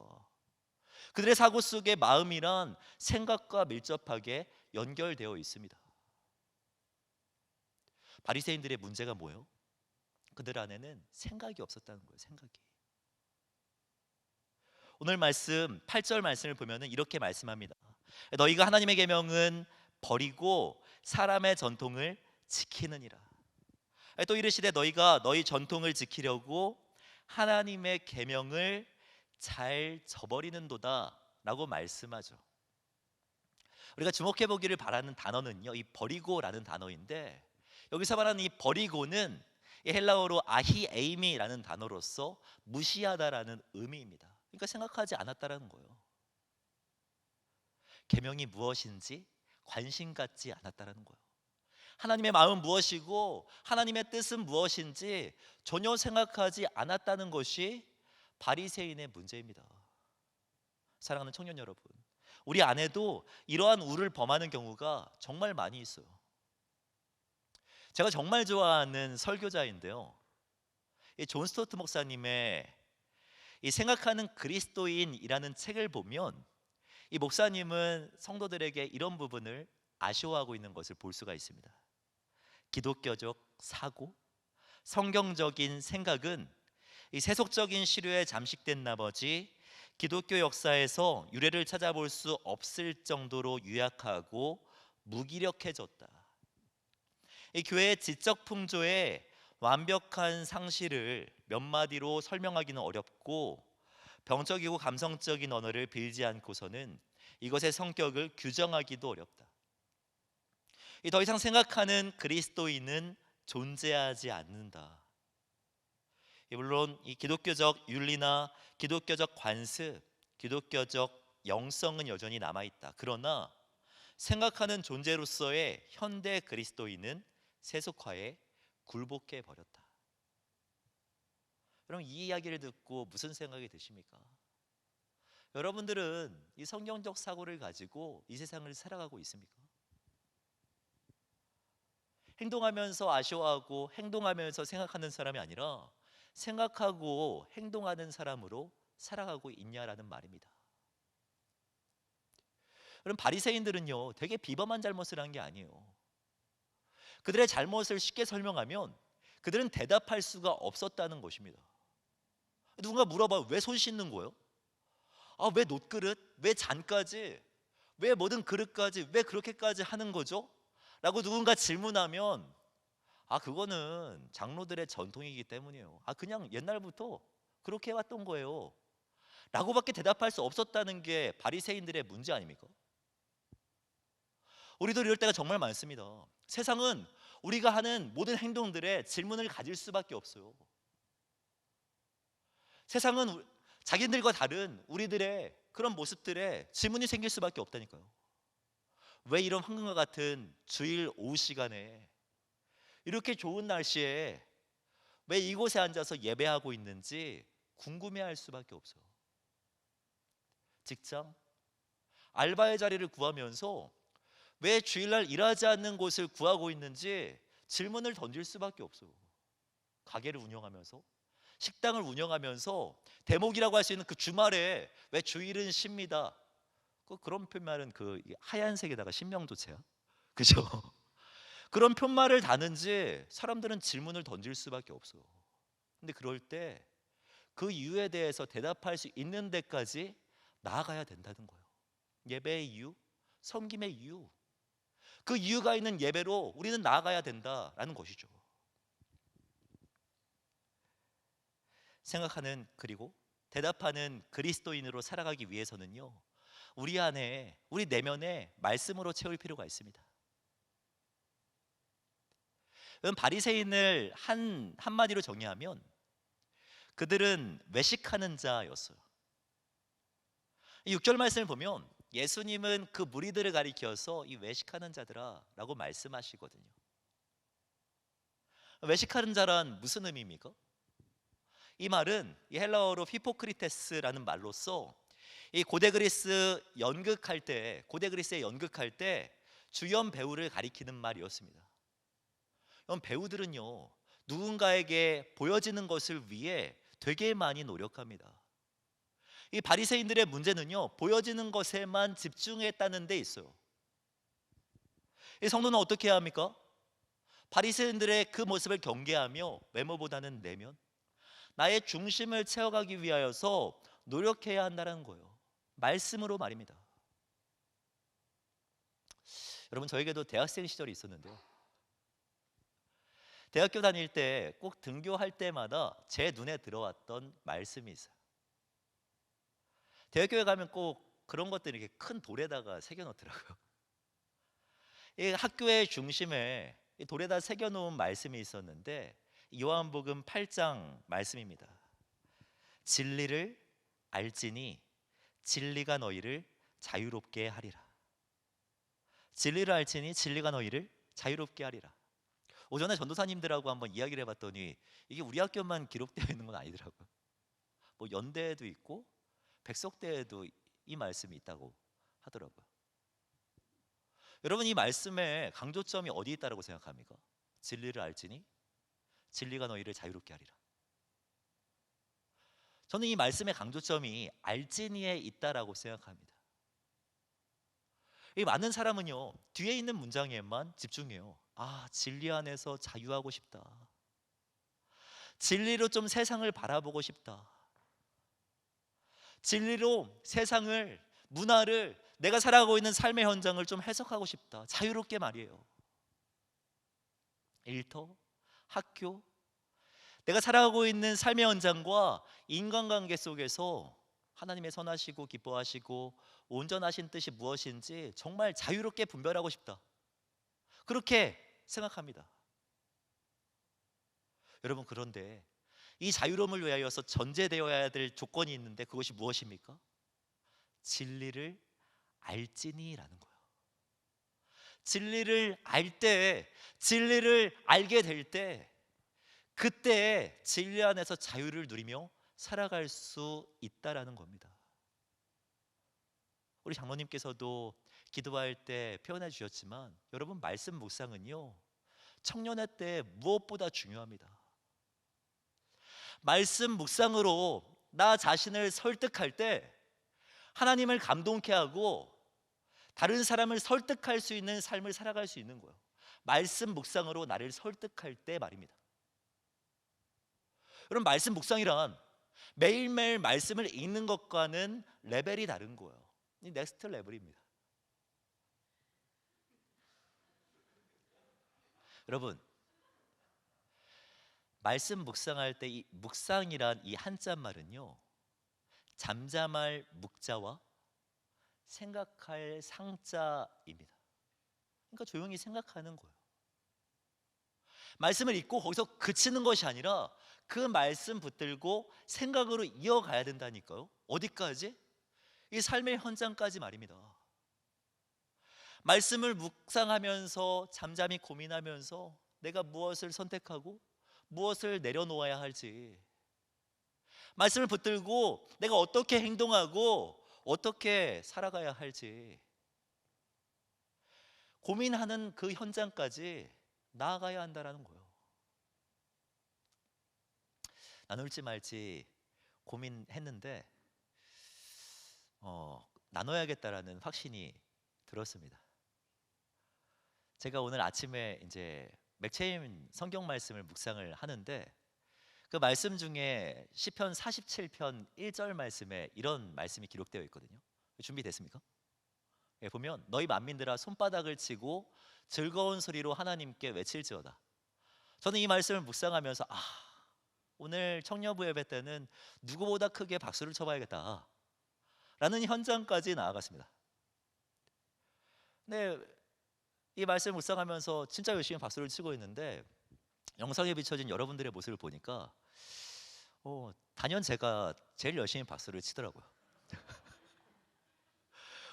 그들의 사고 속에 마음이란 생각과 밀접하게 연결되어 있습니다. 바리새인들의 문제가 뭐예요? 그들 안에는 생각이 없었다는 거예요. 생각이. 오늘 말씀 8절 말씀을 보면은 이렇게 말씀합니다. 너희가 하나님의 계명은 버리고 사람의 전통을 지키느니라. 또 이르시되 너희가 너희 전통을 지키려고 하나님의 계명을 잘 저버리는도다 라고 말씀하죠. 우리가 주목해 보기를 바라는 단어는요, 이 버리고라는 단어인데 여기서 말하는 이 버리고는 이 헬라어로 아히에이미라는 단어로서 무시하다라는 의미입니다. 그러니까 생각하지 않았다라는 거예요. 계명이 무엇인지 관심 갖지 않았다라는 거예요. 하나님의 마음은 무엇이고 하나님의 뜻은 무엇인지 전혀 생각하지 않았다는 것이 바리새인의 문제입니다. 사랑하는 청년 여러분, 우리 안에도 이러한 우를 범하는 경우가 정말 많이 있어요. 제가 정말 좋아하는 설교자인데요, 이 존 스토트 목사님의 이 생각하는 그리스도인이라는 책을 보면 이 목사님은 성도들에게 이런 부분을 아쉬워하고 있는 것을 볼 수가 있습니다. 기독교적 사고, 성경적인 생각은 이 세속적인 시류에 잠식된 나머지 기독교 역사에서 유래를 찾아볼 수 없을 정도로 유약하고 무기력해졌다. 이 교회의 지적 풍조의 완벽한 상실을 몇 마디로 설명하기는 어렵고 병적이고 감성적인 언어를 빌지 않고서는 이것의 성격을 규정하기도 어렵다. 더 이상 생각하는 그리스도인은 존재하지 않는다. 물론 이 기독교적 윤리나 기독교적 관습, 기독교적 영성은 여전히 남아있다. 그러나 생각하는 존재로서의 현대 그리스도인은 세속화에 굴복해 버렸다. 그럼 이 이야기를 듣고 무슨 생각이 드십니까? 여러분들은 이 성경적 사고를 가지고 이 세상을 살아가고 있습니까? 행동하면서 아쉬워하고 행동하면서 생각하는 사람이 아니라 생각하고 행동하는 사람으로 살아가고 있냐라는 말입니다. 그럼 바리새인들은요, 되게 비범한 잘못을 한 게 아니에요. 그들의 잘못을 쉽게 설명하면 그들은 대답할 수가 없었다는 것입니다. 누군가 물어봐요. 왜 손 씻는 거예요? 왜 놋그릇? 왜 잔까지? 왜 모든 그릇까지? 왜 그렇게까지 하는 거죠? 라고 누군가 질문하면 그거는 장로들의 전통이기 때문이에요. 그냥 옛날부터 그렇게 해왔던 거예요. 라고밖에 대답할 수 없었다는 게 바리새인들의 문제 아닙니까? 우리도 이럴 때가 정말 많습니다. 세상은 우리가 하는 모든 행동들에 질문을 가질 수밖에 없어요. 세상은 자기들과 다른 우리들의 그런 모습들에 질문이 생길 수밖에 없다니까요. 왜 이런 황금과 같은 주일 오후 시간에 이렇게 좋은 날씨에 왜 이곳에 앉아서 예배하고 있는지 궁금해할 수밖에 없어요. 직장, 알바의 자리를 구하면서 왜 주일날 일하지 않는 곳을 구하고 있는지 질문을 던질 수밖에 없어요. 가게를 운영하면서, 식당을 운영하면서 대목이라고 할 수 있는 그 주말에 왜 주일은 쉽니다. 그런 표말은 그 하얀색에다가 신명도체야, 그죠? 그런 표말을 다는지 사람들은 질문을 던질 수밖에 없어요. 근데 그럴 때 그 이유에 대해서 대답할 수 있는 데까지 나아가야 된다는 거예요. 예배의 이유, 섬김의 이유, 그 이유가 있는 예배로 우리는 나아가야 된다라는 것이죠. 생각하는 그리고 대답하는 그리스도인으로 살아가기 위해서는요, 우리 안에, 우리 내면에 말씀으로 채울 필요가 있습니다. 바리새인을 한마디로 정의하면 그들은 외식하는 자였어요. 6절 말씀을 보면 예수님은 그 무리들을 가리켜서 이 외식하는 자들아 라고 말씀하시거든요. 외식하는 자란 무슨 의미입니까? 이 말은 이 헬라어로 히포크리테스라는 말로써 이 고대 그리스의 연극할 때 주연 배우를 가리키는 말이었습니다. 배우들은요, 누군가에게 보여지는 것을 위해 되게 많이 노력합니다. 이 바리새인들의 문제는요, 보여지는 것에만 집중했다는 데 있어요. 이 성도는 어떻게 해야 합니까? 바리새인들의 그 모습을 경계하며 외모보다는 내면, 나의 중심을 채워가기 위하여서 노력해야 한다는 거예요. 말씀으로 말입니다. 여러분, 저에게도 대학생 시절이 있었는데요, 대학교 다닐 때 꼭 등교할 때마다 제 눈에 들어왔던 말씀이 있어요. 대학교에 가면 꼭 그런 것들을 이렇게 큰 돌에다가 새겨놓더라고요. 이 학교의 중심에 이 돌에다 새겨놓은 말씀이 있었는데 요한복음 8장 말씀입니다. 진리를 알지니 진리가 너희를 자유롭게 하리라. 진리를 알지니 진리가 너희를 자유롭게 하리라. 오전에 전도사님들하고 한번 이야기를 해봤더니 이게 우리 학교만 기록되어 있는 건 아니더라고요. 뭐 연대에도 있고 백석대에도 이 말씀이 있다고 하더라고요. 여러분, 이 말씀의 강조점이 어디 있다고 생각합니까? 진리를 알지니 진리가 너희를 자유롭게 하리라. 저는 이 말씀의 강조점이 알진이에 있다라고 생각합니다. 이 많은 사람은요, 뒤에 있는 문장에만 집중해요. 아, 진리 안에서 자유하고 싶다. 진리로 좀 세상을 바라보고 싶다. 진리로 세상을, 문화를, 내가 살아가고 있는 삶의 현장을 좀 해석하고 싶다. 자유롭게 말이에요. 일터, 학교, 내가 살아가고 있는 삶의 현장과 인간관계 속에서 하나님의 선하시고 기뻐하시고 온전하신 뜻이 무엇인지 정말 자유롭게 분별하고 싶다. 그렇게 생각합니다. 여러분, 그런데 이 자유로움을 위하여서 전제되어야 될 조건이 있는데 그것이 무엇입니까? 진리를 알지니라는 거예요. 진리를 알 때, 진리를 알게 될 때, 그때 진리 안에서 자유를 누리며 살아갈 수 있다라는 겁니다. 우리 장로님께서도 기도할 때 표현해 주셨지만, 여러분, 말씀 묵상은요, 청년의 때 무엇보다 중요합니다. 말씀 묵상으로 나 자신을 설득할 때 하나님을 감동케 하고 다른 사람을 설득할 수 있는 삶을 살아갈 수 있는 거예요. 말씀 묵상으로 나를 설득할 때 말입니다. 여러분, 말씀 묵상이란 매일매일 말씀을 읽는 것과는 레벨이 다른 거예요. 이 넥스트 레벨입니다. 여러분, 말씀 묵상할 때 이 묵상이란 이 한자 말은요, 잠잠할 묵자와 생각할 상자입니다. 그러니까 조용히 생각하는 거예요. 말씀을 읽고 거기서 그치는 것이 아니라 그 말씀 붙들고 생각으로 이어가야 된다니까요. 어디까지? 이 삶의 현장까지 말입니다. 말씀을 묵상하면서 잠잠히 고민하면서 내가 무엇을 선택하고 무엇을 내려놓아야 할지, 말씀을 붙들고 내가 어떻게 행동하고 어떻게 살아가야 할지 고민하는 그 현장까지 나아가야 한다는 거예요. 나눌지 말지 고민했는데 나눠야겠다라는 확신이 들었습니다. 제가 오늘 아침에 이제 맥체임 성경 말씀을 묵상을 하는데, 그 말씀 중에 시편 47편 1절 말씀에 이런 말씀이 기록되어 있거든요. 준비됐습니까? 예, 보면 너희 만민들아 손바닥을 치고 즐거운 소리로 하나님께 외칠지어다. 저는 이 말씀을 묵상하면서 오늘 청년부 예배 때는 누구보다 크게 박수를 쳐봐야겠다 라는 현장까지 나아갔습니다. 근데 이 말씀을 묵상하면서 진짜 열심히 박수를 치고 있는데 영상에 비춰진 여러분들의 모습을 보니까 단연 제가 제일 열심히 박수를 치더라고요.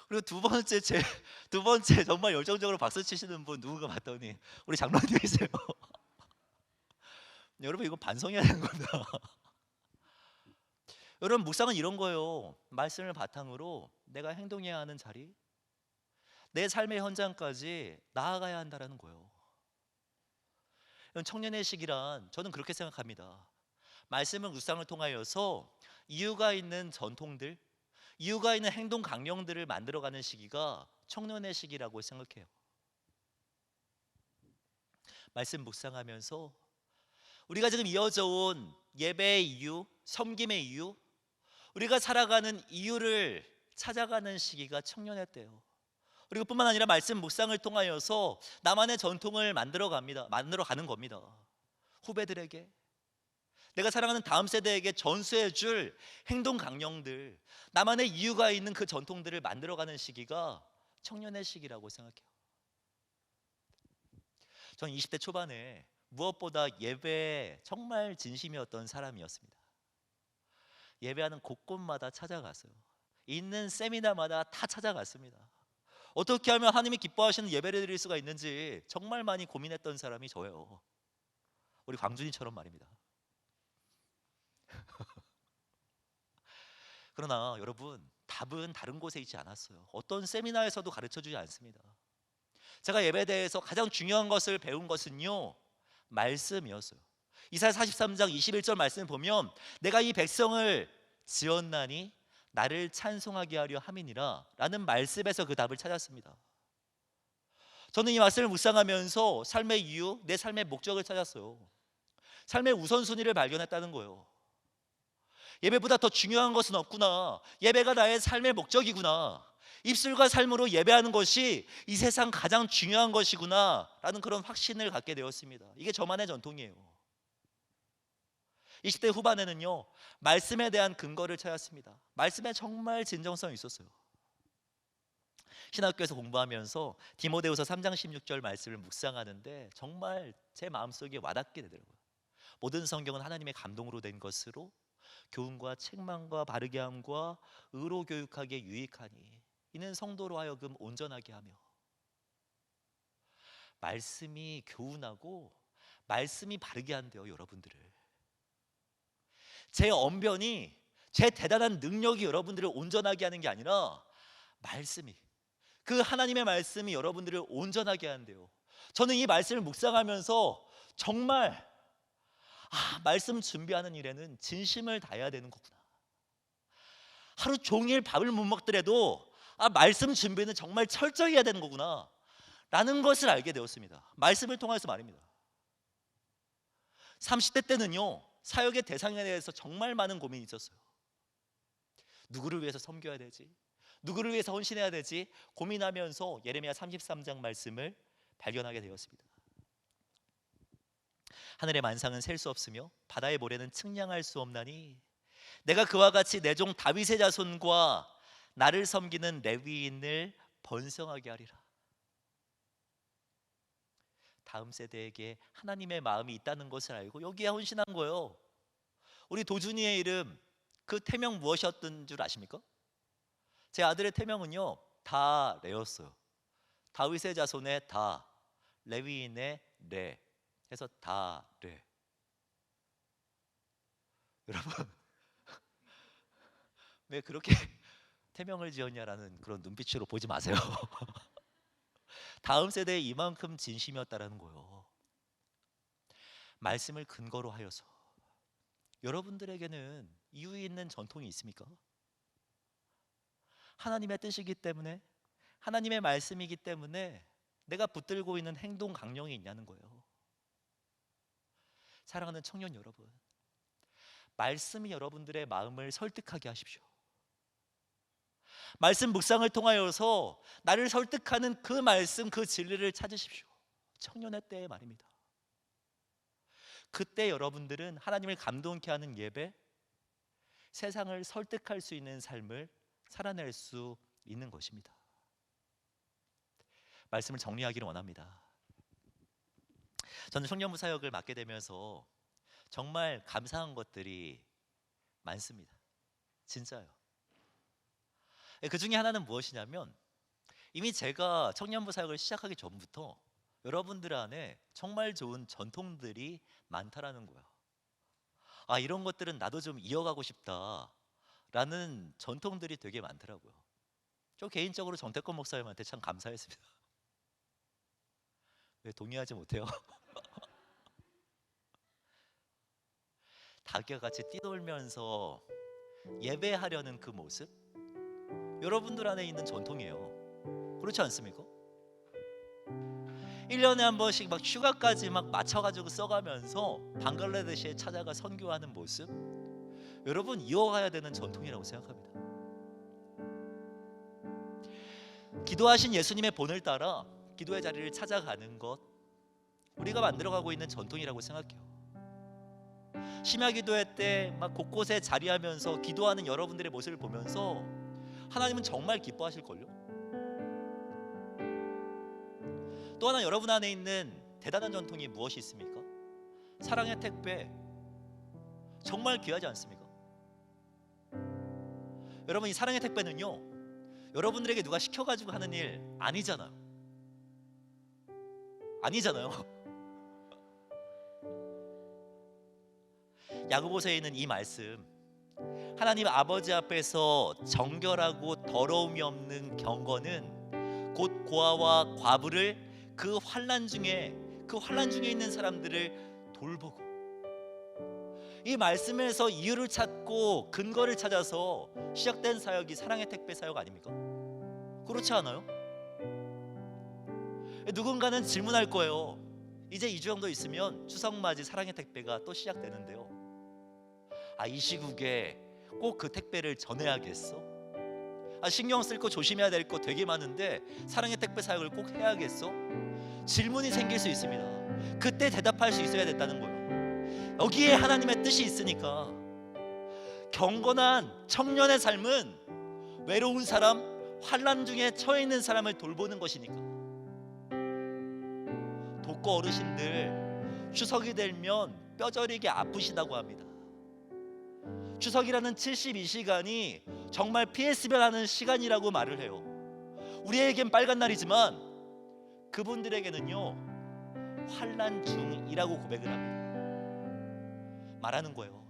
그리고 두 번째 정말 열정적으로 박수 치시는 분 누군가 봤더니 우리 장로님이세요. 여러분, 이거 반성해야 되는 겁니다. 여러분, 묵상은 이런 거예요. 말씀을 바탕으로 내가 행동해야 하는 자리, 내 삶의 현장까지 나아가야 한다는 거예요. 청년의 시기란 저는 그렇게 생각합니다. 말씀은 묵상을 통하여서 이유가 있는 전통들, 이유가 있는 행동 강령들을 만들어가는 시기가 청년의 시기라고 생각해요. 말씀 묵상하면서 우리가 지금 이어져 온 예배의 이유, 섬김의 이유, 우리가 살아가는 이유를 찾아가는 시기가 청년의 때예요. 그리고 뿐만 아니라 말씀 묵상을 통하여서 나만의 전통을 만들어가는 겁니다. 후배들에게, 내가 사랑하는 다음 세대에게 전수해 줄 행동 강령들, 나만의 이유가 있는 그 전통들을 만들어가는 시기가 청년의 시기라고 생각해요. 전 20대 초반에 무엇보다 예배에 정말 진심이었던 사람이었습니다. 예배하는 곳곳마다 찾아갔어요. 있는 세미나마다 다 찾아갔습니다. 어떻게 하면 하나님이 기뻐하시는 예배를 드릴 수가 있는지 정말 많이 고민했던 사람이 저예요. 우리 광준이처럼 말입니다. 그러나 여러분, 답은 다른 곳에 있지 않았어요. 어떤 세미나에서도 가르쳐주지 않습니다. 제가 예배에 대해서 가장 중요한 것을 배운 것은요, 말씀이었어요. 이사야 43장 21절 말씀을 보면 내가 이 백성을 지었나니 나를 찬송하게 하려 함이니라 라는 말씀에서 그 답을 찾았습니다. 저는 이 말씀을 묵상하면서 삶의 이유, 내 삶의 목적을 찾았어요. 삶의 우선순위를 발견했다는 거예요. 예배보다 더 중요한 것은 없구나. 예배가 나의 삶의 목적이구나. 입술과 삶으로 예배하는 것이 이 세상 가장 중요한 것이구나 라는 그런 확신을 갖게 되었습니다. 이게 저만의 전통이에요. 20대 후반에는요, 말씀에 대한 근거를 찾았습니다. 말씀에 정말 진정성이 있었어요. 신학교에서 공부하면서 디모데후서 3장 16절 말씀을 묵상하는데 정말 제 마음속에 와닿게 되더라고요. 모든 성경은 하나님의 감동으로 된 것으로 교훈과 책망과 바르게 함과 의로 교육하기에 유익하니 이는 성도로 하여금 온전하게 하며. 말씀이 교훈하고 말씀이 바르게 한대요, 여러분들을. 제 언변이, 제 대단한 능력이 여러분들을 온전하게 하는 게 아니라 말씀이, 그 하나님의 말씀이 여러분들을 온전하게 한대요. 저는 이 말씀을 묵상하면서 정말 말씀 준비하는 일에는 진심을 다해야 되는 거구나. 하루 종일 밥을 못 먹더라도 말씀 준비는 정말 철저히 해야 되는 거구나 라는 것을 알게 되었습니다. 말씀을 통해서 말입니다. 30대 때는요, 사역의 대상에 대해서 정말 많은 고민이 있었어요. 누구를 위해서 섬겨야 되지? 누구를 위해서 헌신해야 되지? 고민하면서 예레미야 33장 말씀을 발견하게 되었습니다. 하늘의 만상은 셀 수 없으며 바다의 모래는 측량할 수 없나니 내가 그와 같이 내 종 다윗의 자손과 나를 섬기는 레위인을 번성하게 하리라. 다음 세대에게 하나님의 마음이 있다는 것을 알고 여기에 헌신한 거예요. 우리 도준이의 이름, 그 태명 무엇이었던 줄 아십니까? 제 아들의 태명은요, 다레였어요. 다윗의 자손의 다, 레위인의 레 해서 다레. 여러분, 왜 그렇게 태명을 지었냐라는 그런 눈빛으로 보지 마세요. 다음 세대에 이만큼 진심이었다라는 거예요. 말씀을 근거로 하여서. 여러분들에게는 이유 있는 전통이 있습니까? 하나님의 뜻이기 때문에, 하나님의 말씀이기 때문에 내가 붙들고 있는 행동 강령이 있냐는 거예요. 사랑하는 청년 여러분, 말씀이 여러분들의 마음을 설득하게 하십시오. 말씀 묵상을 통하여서 나를 설득하는 그 말씀, 그 진리를 찾으십시오. 청년의 때의 말입니다. 그때 여러분들은 하나님을 감동케 하는 예배, 세상을 설득할 수 있는 삶을 살아낼 수 있는 것입니다. 말씀을 정리하기를 원합니다. 저는 청년부 사역을 맡게 되면서 정말 감사한 것들이 많습니다. 진짜요. 그 중에 하나는 무엇이냐면, 이미 제가 청년부 사역을 시작하기 전부터 여러분들 안에 정말 좋은 전통들이 많다라는 거예요. 이런 것들은 나도 좀 이어가고 싶다라는 전통들이 되게 많더라고요. 저 개인적으로 정태권 목사님한테 참 감사했습니다. 왜 동의하지 못해요? 닭과 같이 뛰놀면서 예배하려는 그 모습, 여러분들 안에 있는 전통이에요. 그렇지 않습니까? 1년에 한 번씩 막 휴가까지 막 맞춰가지고 써가면서 방글라데시에 찾아가 선교하는 모습, 여러분 이어가야 되는 전통이라고 생각합니다. 기도하신 예수님의 본을 따라 기도의 자리를 찾아가는 것, 우리가 만들어가고 있는 전통이라고 생각해요. 심야 기도회 때 막 곳곳에 자리하면서 기도하는 여러분들의 모습을 보면서 하나님은 정말 기뻐하실걸요. 또 하나 여러분 안에 있는 대단한 전통이 무엇이 있습니까? 사랑의 택배, 정말 귀하지 않습니까? 여러분, 이 사랑의 택배는요, 여러분들에게 누가 시켜가지고 하는 일 아니잖아요. 야고보서에 있는 이 말씀, 하나님 아버지 앞에서 정결하고 더러움이 없는 경건은 곧 고아와 과부를 그 환난 중에 있는 사람들을 돌보고, 이 말씀에서 이유를 찾고 근거를 찾아서 시작된 사역이 사랑의 택배 사역 아닙니까? 그렇지 않아요? 누군가는 질문할 거예요. 이제 2주 정도 있으면 추석맞이 사랑의 택배가 또 시작되는데요, 이 시국에 꼭 그 택배를 전해야겠어? 신경 쓸 거 조심해야 될 거 되게 많은데 사랑의 택배 사역을 꼭 해야겠어? 질문이 생길 수 있습니다. 그때 대답할 수 있어야 됐다는 거예요. 여기에 하나님의 뜻이 있으니까. 경건한 청년의 삶은 외로운 사람, 환난 중에 처해 있는 사람을 돌보는 것이니까. 독거 어르신들 추석이 되면 뼈저리게 아프시다고 합니다. 추석이라는 72시간이 정말 피했으면 하는 시간이라고 말을 해요. 우리에겐 빨간 날이지만 그분들에게는요 환난 중이라고 고백을 합니다. 말하는 거예요.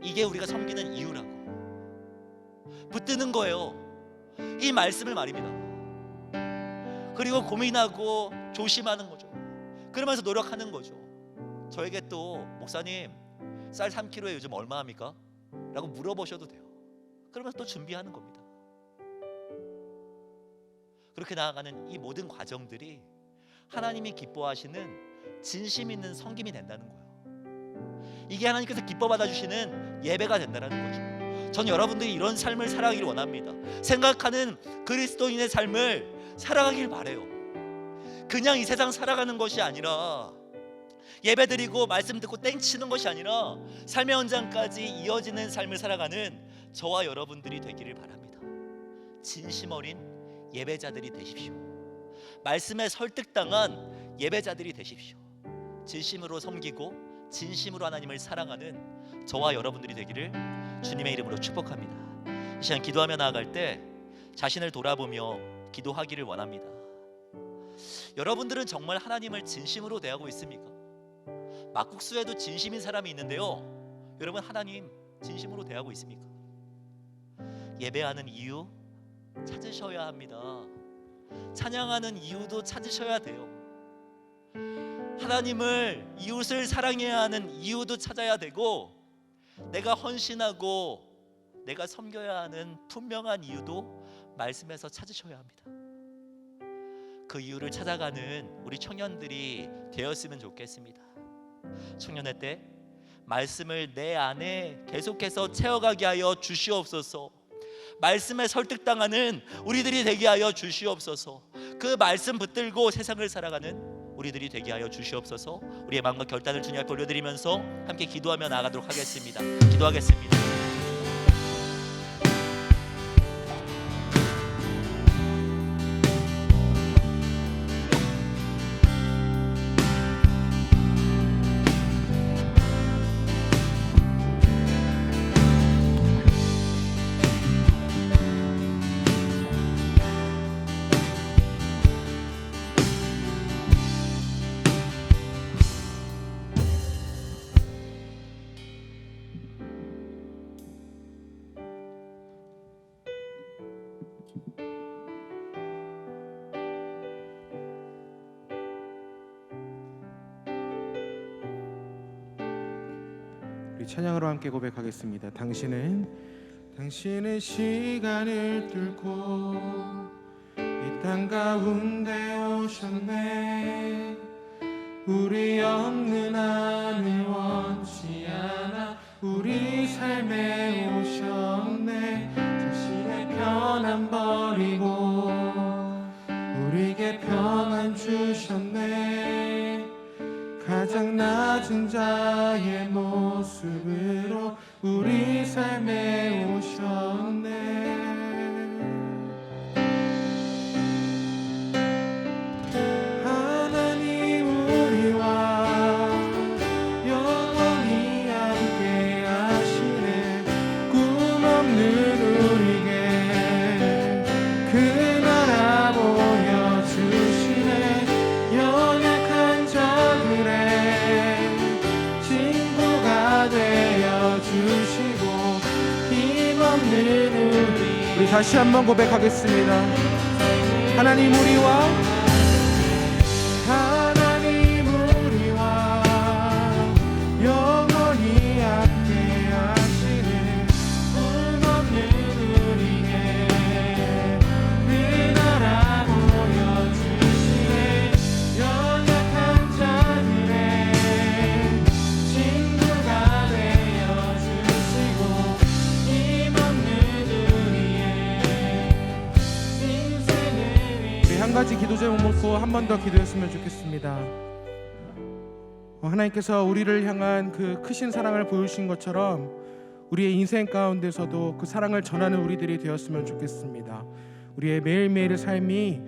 이게 우리가 섬기는 이유라고. 붙드는 거예요. 이 말씀을 말입니다. 그리고 고민하고 조심하는 거죠. 그러면서 노력하는 거죠. 저에게 또 목사님 쌀 3kg에 요즘 얼마 합니까? 라고 물어보셔도 돼요. 그러면서 또 준비하는 겁니다. 그렇게 나아가는 이 모든 과정들이 하나님이 기뻐하시는 진심 있는 섬김이 된다는 거예요. 이게 하나님께서 기뻐 받아주시는 예배가 된다는 거죠. 전 여러분들이 이런 삶을 살아가기를 원합니다. 생각하는 그리스도인의 삶을 살아가길 바래요. 그냥 이 세상 살아가는 것이 아니라, 예배드리고 말씀 듣고 땡치는 것이 아니라 삶의 현장까지 이어지는 삶을 살아가는 저와 여러분들이 되기를 바랍니다. 진심 어린 예배자들이 되십시오. 말씀에 설득당한 예배자들이 되십시오. 진심으로 섬기고 진심으로 하나님을 사랑하는 저와 여러분들이 되기를 주님의 이름으로 축복합니다. 이 시간 기도하며 나아갈 때 자신을 돌아보며 기도하기를 원합니다. 여러분들은 정말 하나님을 진심으로 대하고 있습니까? 막국수에도 진심인 사람이 있는데요, 여러분 하나님 진심으로 대하고 있습니까? 예배하는 이유 찾으셔야 합니다. 찬양하는 이유도 찾으셔야 돼요. 하나님을, 이웃을 사랑해야 하는 이유도 찾아야 되고, 내가 헌신하고 내가 섬겨야 하는 분명한 이유도 말씀에서 찾으셔야 합니다. 그 이유를 찾아가는 우리 청년들이 되었으면 좋겠습니다. 청년의 때 말씀을 내 안에 계속해서 채워가게 하여 주시옵소서. 말씀에 설득당하는 우리들이 되게 하여 주시옵소서. 그 말씀 붙들고 세상을 살아가는 우리들이 되게 하여 주시옵소서. 우리의 마음과 결단을 주님 앞에 올려드리면서 함께 기도하며 나아가도록 하겠습니다. 기도하겠습니다. 우리 찬양으로 함께 고백하겠습니다. 당신은 시간을 뚫고 이 땅 가운데 오셨네. 우리 없는 하늘 원치 않아 우리 삶에 오셨네. 자신의 편안 버리고 우리에게 평안 주셨네. 가장 낮은 자의 모습으로 우리 삶에 오셨네. 하나님 우리와 영원히 함께 하시네. 꿈 없는 우리에게 그 나라 보여주시네. 연약한 자들의 친구가 되어주시고 힘없는 우리 다시 한번 고백하겠습니다. 하나님 우리와 영원히 가지 기도 제목 놓고 한 번 더 기도했으면 좋겠습니다. 하나님께서 우리를 향한 그 크신 사랑을 보여주신 것처럼 우리의 인생 가운데서도 그 사랑을 전하는 우리들이 되었으면 좋겠습니다. 우리의 매일매일의 삶이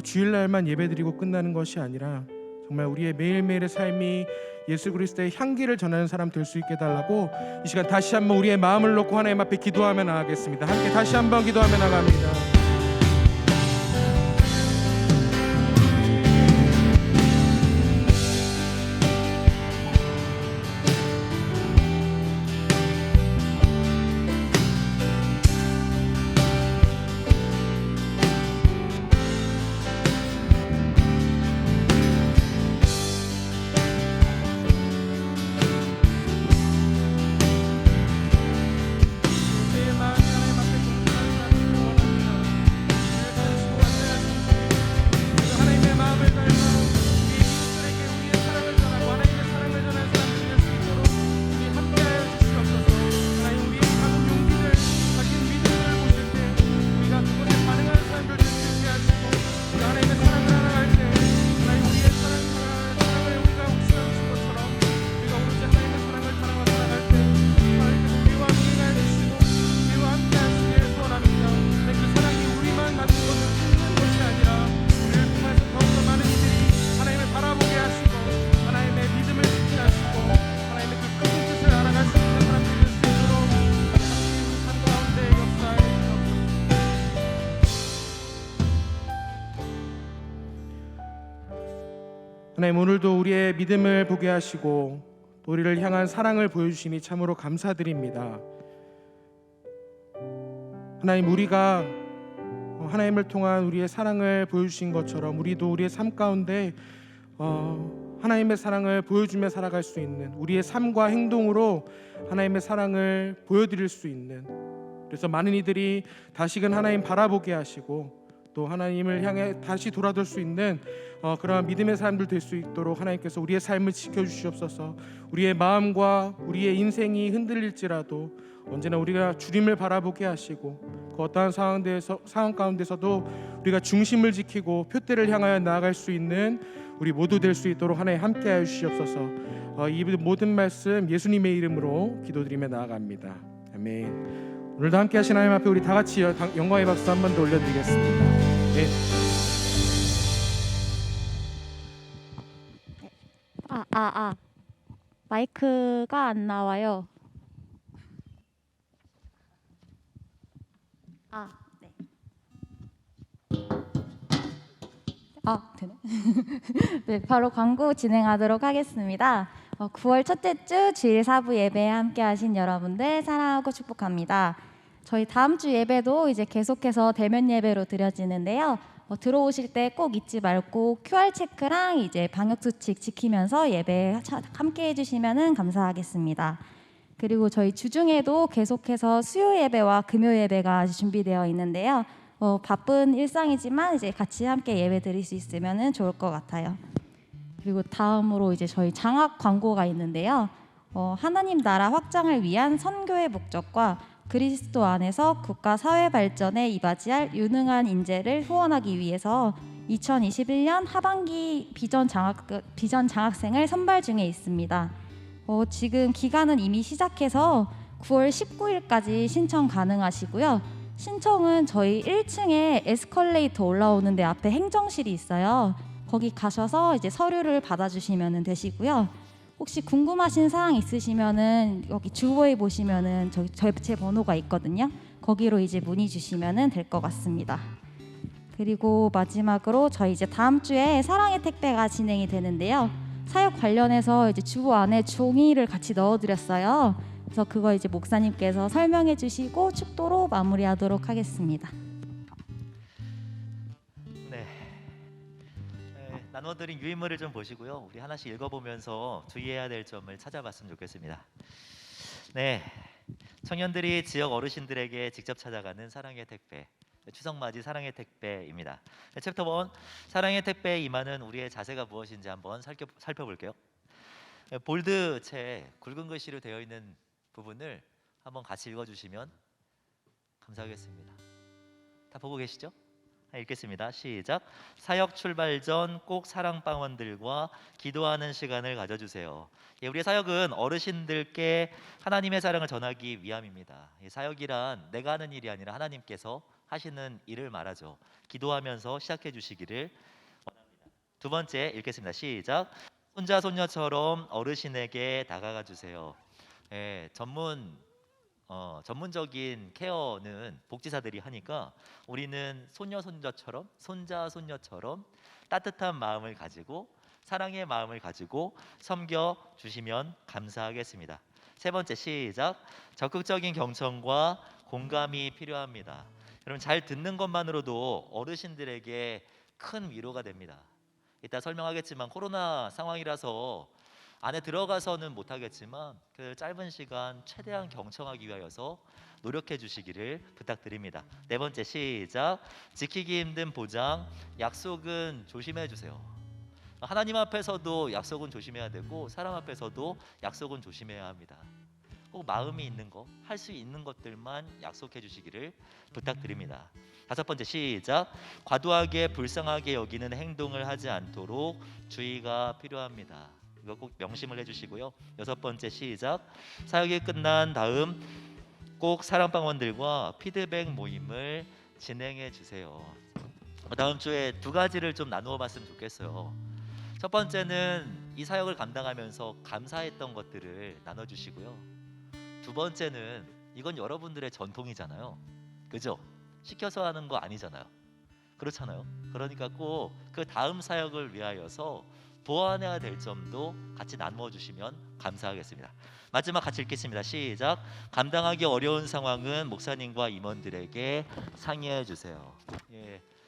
주일날만 예배드리고 끝나는 것이 아니라 정말 우리의 매일매일의 삶이 예수 그리스도의 향기를 전하는 사람 될 수 있게 해달라고 이 시간 다시 한번 우리의 마음을 놓고 하나님 앞에 기도하며 나가겠습니다. 함께 다시 한번 기도하며 나갑니다. 하나님, 오늘도 우리의 믿음을 보게 하시고 또 우리를 향한 사랑을 보여주시니 참으로 감사드립니다. 하나님, 우리가 하나님을 통한 우리의 사랑을 보여주신 것처럼 우리도 우리의 삶 가운데 하나님의 사랑을 보여주며 살아갈 수 있는, 우리의 삶과 행동으로 하나님의 사랑을 보여드릴 수 있는, 그래서 많은 이들이 다시금 하나님 바라보게 하시고 또 하나님을 향해 다시 돌아돌 수 있는 그러한 믿음의 사람들 될 수 있도록 하나님께서 우리의 삶을 지켜주시옵소서. 우리의 마음과 우리의 인생이 흔들릴지라도 언제나 우리가 주님을 바라보게 하시고 그 어떠한 상황 가운데서도 우리가 중심을 지키고 표대를 향하여 나아갈 수 있는 우리 모두 될 수 있도록 하나님 함께하여 주시옵소서. 이 모든 말씀 예수님의 이름으로 기도드리며 나아갑니다. 아멘. 오늘도 함께하신 하나님 앞에 우리 다 같이 영광의 박수 한 번 더 올려드리겠습니다. 네. 마이크가 안 나와요. 네. 되네. 네, 바로 광고 진행하도록 하겠습니다. 9월 첫째 주 주일 4부 예배에 함께 하신 여러분들 사랑하고 축복합니다. 저희 다음 주 예배도 이제 계속해서 대면 예배로 드려지는데요. 들어오실 때 꼭 잊지 말고 QR 체크랑 이제 방역 수칙 지키면서 예배 함께 해주시면 감사하겠습니다. 그리고 저희 주중에도 계속해서 수요 예배와 금요 예배가 준비되어 있는데요. 바쁜 일상이지만 이제 같이 함께 예배 드릴 수 있으면 좋을 것 같아요. 그리고 다음으로 이제 저희 장학 광고가 있는데요. 하나님 나라 확장을 위한 선교의 목적과 그리스도 안에서 국가 사회 발전에 이바지할 유능한 인재를 후원하기 위해서 2021년 하반기 비전 장학생을 선발 중에 있습니다. 지금 기간은 이미 시작해서 9월 19일까지 신청 가능하시고요. 신청은 저희 1층에 에스컬레이터 올라오는 데 앞에 행정실이 있어요. 거기 가셔서 이제 서류를 받아주시면 되시고요. 혹시 궁금하신 사항 있으시면은 여기 주보에 보시면은 제 번호가 있거든요. 거기로 이제 문의 주시면은 될 것 같습니다. 그리고 마지막으로 저희 이제 다음 주에 사랑의 택배가 진행이 되는데요. 사역 관련해서 이제 주보 안에 종이를 같이 넣어드렸어요. 그래서 그거 이제 목사님께서 설명해 주시고 축도로 마무리하도록 하겠습니다. 나눠드린 유인물을 좀 보시고요. 우리 하나씩 읽어보면서 주의해야 될 점을 찾아봤으면 좋겠습니다. 네, 청년들이 지역 어르신들에게 직접 찾아가는 사랑의 택배, 추석맞이 사랑의 택배입니다. 챕터 1, 사랑의 택배에 임하는 우리의 자세가 무엇인지 한번 살펴볼게요. 볼드체 굵은 글씨로 되어 있는 부분을 한번 같이 읽어주시면 감사하겠습니다. 다 보고 계시죠? 읽겠습니다. 시작. 사역 출발 전 꼭 사랑방원들과 기도하는 시간을 가져주세요. 우리의 사역은 어르신들께 하나님의 사랑을 전하기 위함입니다. 사역이란 내가 하는 일이 아니라 하나님께서 하시는 일을 말하죠. 기도하면서 시작해 주시기를 원합니다. 두 번째 읽겠습니다. 시작. 손자 손녀처럼 어르신에게 다가가 주세요. 전문적인 케어는 복지사들이 하니까 우리는 손녀 손자처럼, 손자 손녀처럼 따뜻한 마음을 가지고 사랑의 마음을 가지고 섬겨 주시면 감사하겠습니다. 세 번째 시작. 적극적인 경청과 공감이 필요합니다. 여러분, 잘 듣는 것만으로도 어르신들에게 큰 위로가 됩니다. 이따 설명하겠지만 코로나 상황이라서 안에 들어가서는 못하겠지만 그 짧은 시간 최대한 경청하기 위하여서 노력해 주시기를 부탁드립니다. 네 번째 시작. 지키기 힘든 보장, 약속은 조심해 주세요. 하나님 앞에서도 약속은 조심해야 되고 사람 앞에서도 약속은 조심해야 합니다. 꼭 마음이 있는 거, 할 수 있는 것들만 약속해 주시기를 부탁드립니다. 다섯 번째 시작. 과도하게 불쌍하게 여기는 행동을 하지 않도록 주의가 필요합니다. 이거 꼭 명심을 해주시고요. 여섯 번째 시작. 사역이 끝난 다음 꼭 사랑방원들과 피드백 모임을 진행해 주세요. 다음 주에 두 가지를 좀 나누어 봤으면 좋겠어요. 첫 번째는 이 사역을 감당하면서 감사했던 것들을 나눠주시고요. 두 번째는 이건 여러분들의 전통이잖아요. 그죠? 시켜서 하는 거 아니잖아요. 그렇잖아요. 그러니까 꼭 그 다음 사역을 위하여서 보완해야 될 점도 같이 나누어 주시면 감사하겠습니다. 마지막 같이 읽겠습니다. 시작. 감당하기 어려운 상황은 목사님과 임원들에게 상의해 주세요.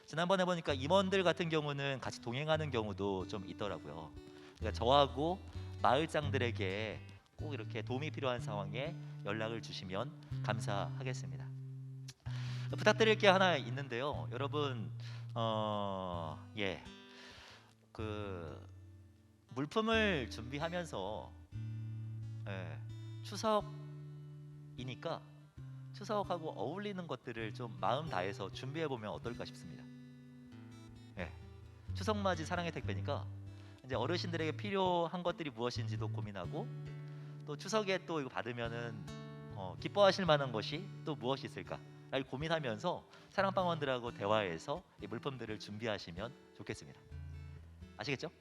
지난번에 보니까 임원들 같은 경우는 같이 동행하는 경우도 좀 있더라고요. 그러니까 저하고 마을장들에게 꼭 이렇게 도움이 필요한 상황에 연락을 주시면 감사하겠습니다. 부탁드릴 게 하나 있는데요. 여러분, 물품을 준비하면서 추석이니까 추석하고 어울리는 것들을 좀 마음 다해서 준비해 보면 어떨까 싶습니다. 추석맞이 사랑의 택배니까 이제 어르신들에게 필요한 것들이 무엇인지도 고민하고 또 추석에 또 이거 받으면은 기뻐하실 만한 것이 또 무엇이 있을까를 고민하면서 사랑방원들하고 대화해서 이 물품들을 준비하시면 좋겠습니다. 아시겠죠?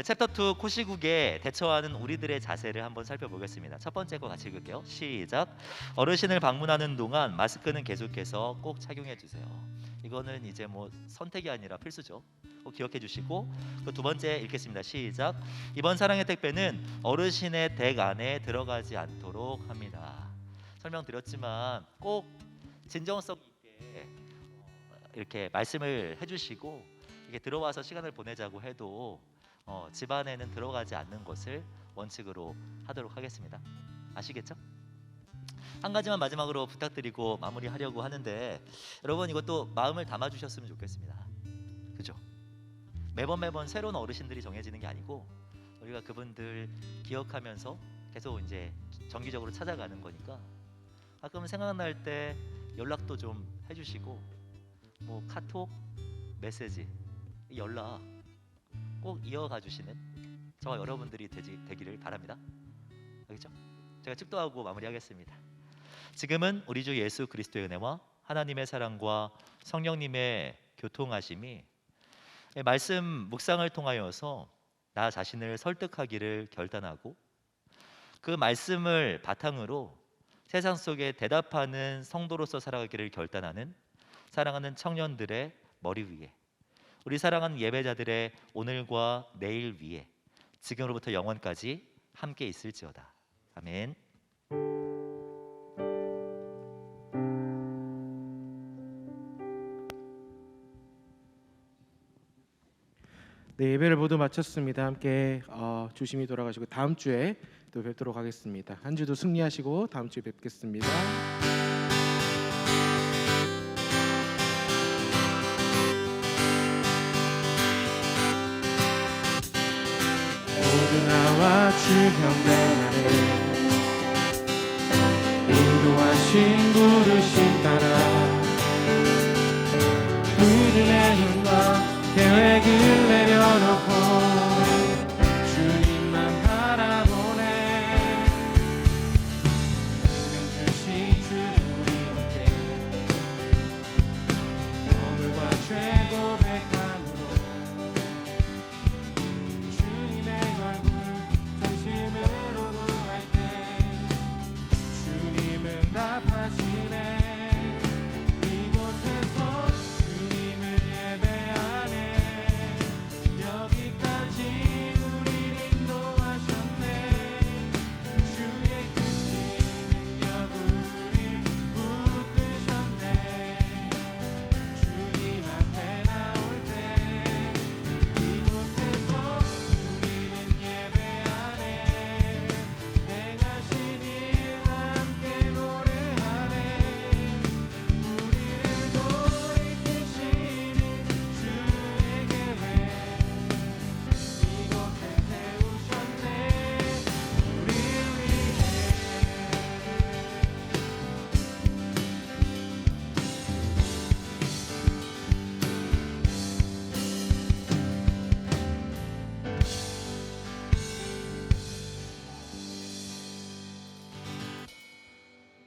챕터 2 코시국에 대처하는 우리들의 자세를 한번 살펴보겠습니다. 첫 번째 거 같이 읽을게요. 시작. 어르신을 방문하는 동안 마스크는 계속해서 꼭 착용해 주세요. 이거는 이제 뭐 선택이 아니라 필수죠. 꼭 기억해 주시고 그 두 번째 읽겠습니다. 시작. 이번 사랑의 택배는 어르신의 댁 안에 들어가지 않도록 합니다. 설명드렸지만 꼭 진정성 있게 이렇게 말씀을 해주시고 이게 들어와서 시간을 보내자고 해도 집안에는 들어가지 않는 것을 원칙으로 하도록 하겠습니다. 아시겠죠? 한 가지만 마지막으로 부탁드리고 마무리하려고 하는데 여러분 이것도 마음을 담아주셨으면 좋겠습니다. 그죠? 매번 새로운 어르신들이 정해지는 게 아니고 우리가 그분들 기억하면서 계속 이제 정기적으로 찾아가는 거니까 가끔 생각날 때 연락도 좀 해주시고 뭐 카톡, 메시지, 연락 꼭 이어가 주시는 저와 여러분들이 되기를 바랍니다. 알겠죠? 제가 축도하고 마무리하겠습니다. 지금은 우리 주 예수 그리스도의 은혜와 하나님의 사랑과 성령님의 교통하심이 말씀 묵상을 통하여서 나 자신을 설득하기를 결단하고 그 말씀을 바탕으로 세상 속에 대답하는 성도로서 살아가기를 결단하는 사랑하는 청년들의 머리 위에 우리 사랑하는 예배자들의 오늘과 내일 위에 지금으로부터 영원까지 함께 있을지어다. 아멘. 네, 예배를 모두 마쳤습니다. 함께 조심히 돌아가시고 다음 주에 또 뵙도록 하겠습니다. 한 주도 승리하시고 다음 주에 뵙겠습니다. 모두 나와 주 경배하네 인도하신 부르심 따라 다